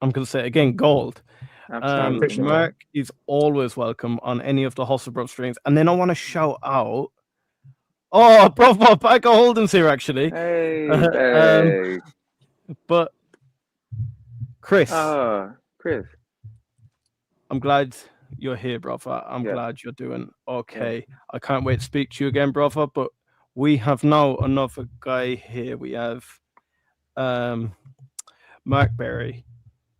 I'm going to say again, gold. Mark is always welcome on any of the Hustle Bros streams. And then I want to shout out, bravo, back of Holden's here actually. Hey, but Chris, Chris, I'm glad you're here, brother. I'm glad you're doing okay. I can't wait to speak to you again, brother. But we have now another guy here. We have Mark Berry.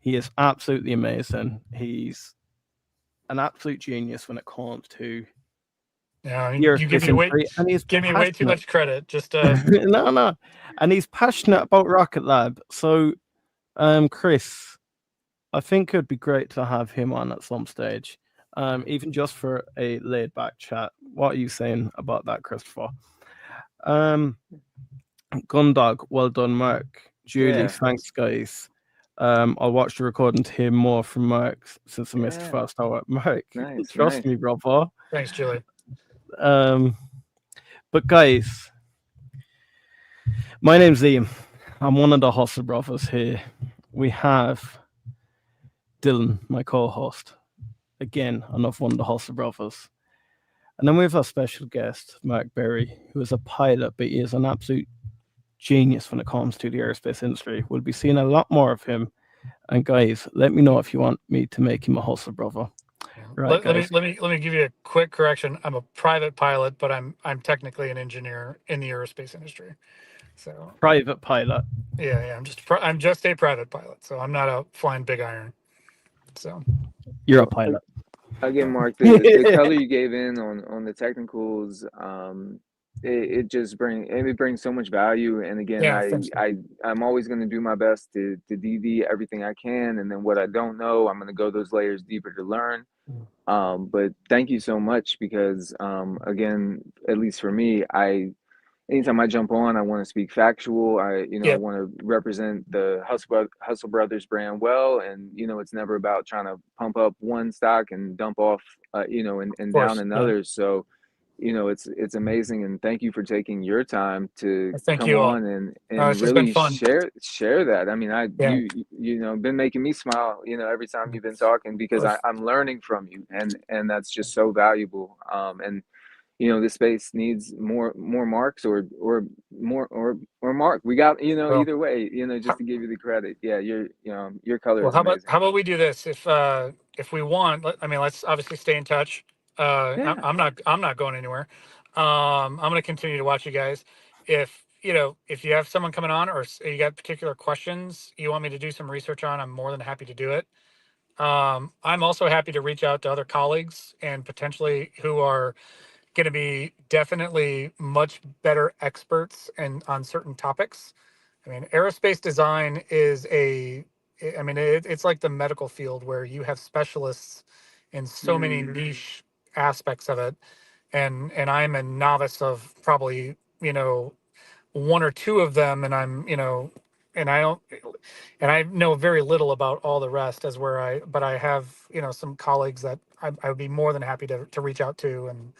He is absolutely amazing. He's an absolute genius when it comes to you give me way too much credit. Just no, and he's passionate about Rocket Lab. So, Chris, I think it'd be great to have him on at some stage, even just for a laid-back chat. What are you saying about that, Christopher? Gundog, well done, Mark. Julie, thanks, guys. I'll watch the recording to hear more from Mark since I missed the first hour. Mark, trust me, brother. Thanks, Julie. But guys, my name's Liam. I'm one of the Hustle Brothers here. We have Dylan, my co-host. Again, another one of the Hustle Brothers. And then we have our special guest, Mark Berry, who is a pilot, but he is an absolute genius when it comes to the aerospace industry. We'll be seeing a lot more of him. And guys, let me know if you want me to make him a Hustle Brother. Right, guys. let me give you a quick correction. I'm a private pilot, but I'm technically an engineer in the aerospace industry. So Private pilot. yeah, I'm just a private pilot. So I'm not a flying big iron. So You're a Well, pilot. again, Mark, the color you gave in on the technicals, it just brings so much value. And again, yeah, thanks. I'm always going to do my best to DV everything I can, and then what I don't know, I'm going to go those layers deeper to learn. But thank you so much, because again, at least for me, anytime I jump on, I want to speak factual. I Yeah, want to represent the Hustle Brothers brand well, and it's never about trying to pump up one stock and dump off, and of down course. Yeah. another. So, it's amazing, and thank you for taking your time to Thank come you all. on It's and just been really fun. share that. I mean, Yeah. been making me smile, every time you've been talking, because I'm learning from you, and that's just so valuable. And this space needs more marks, or more or Mark. We got, Well, either way, just to give you the credit. Yeah, your color well, is amazing. how about we do this? If we want, I mean, let's obviously stay in touch. Yeah. I'm not going anywhere. I'm going to continue to watch you guys. If you have someone coming on, or you got particular questions you want me to do some research on, I'm more than happy to do it. I'm also happy to reach out to other colleagues and potentially who are going to be definitely much better experts on certain topics. I mean, aerospace design it's like the medical field where you have specialists in so many niche aspects of it. And I'm a novice of probably, one or two of them. And and I don't, and I know very little about all the rest, but I have, some colleagues that I would be more than happy to reach out to and,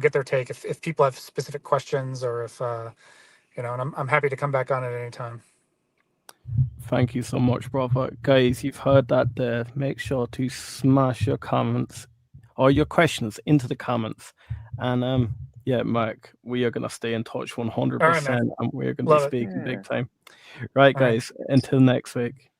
get their take if people have specific questions, or if, and I'm happy to come back on at any time. Thank you so much, brother. Guys, you've heard that there. Make sure to smash your comments or your questions into the comments. And yeah, Mark, we are going to stay in touch 100%, All right, man. and we're going to be Love it. speaking Yeah. big time. Right, All right. guys, until next week.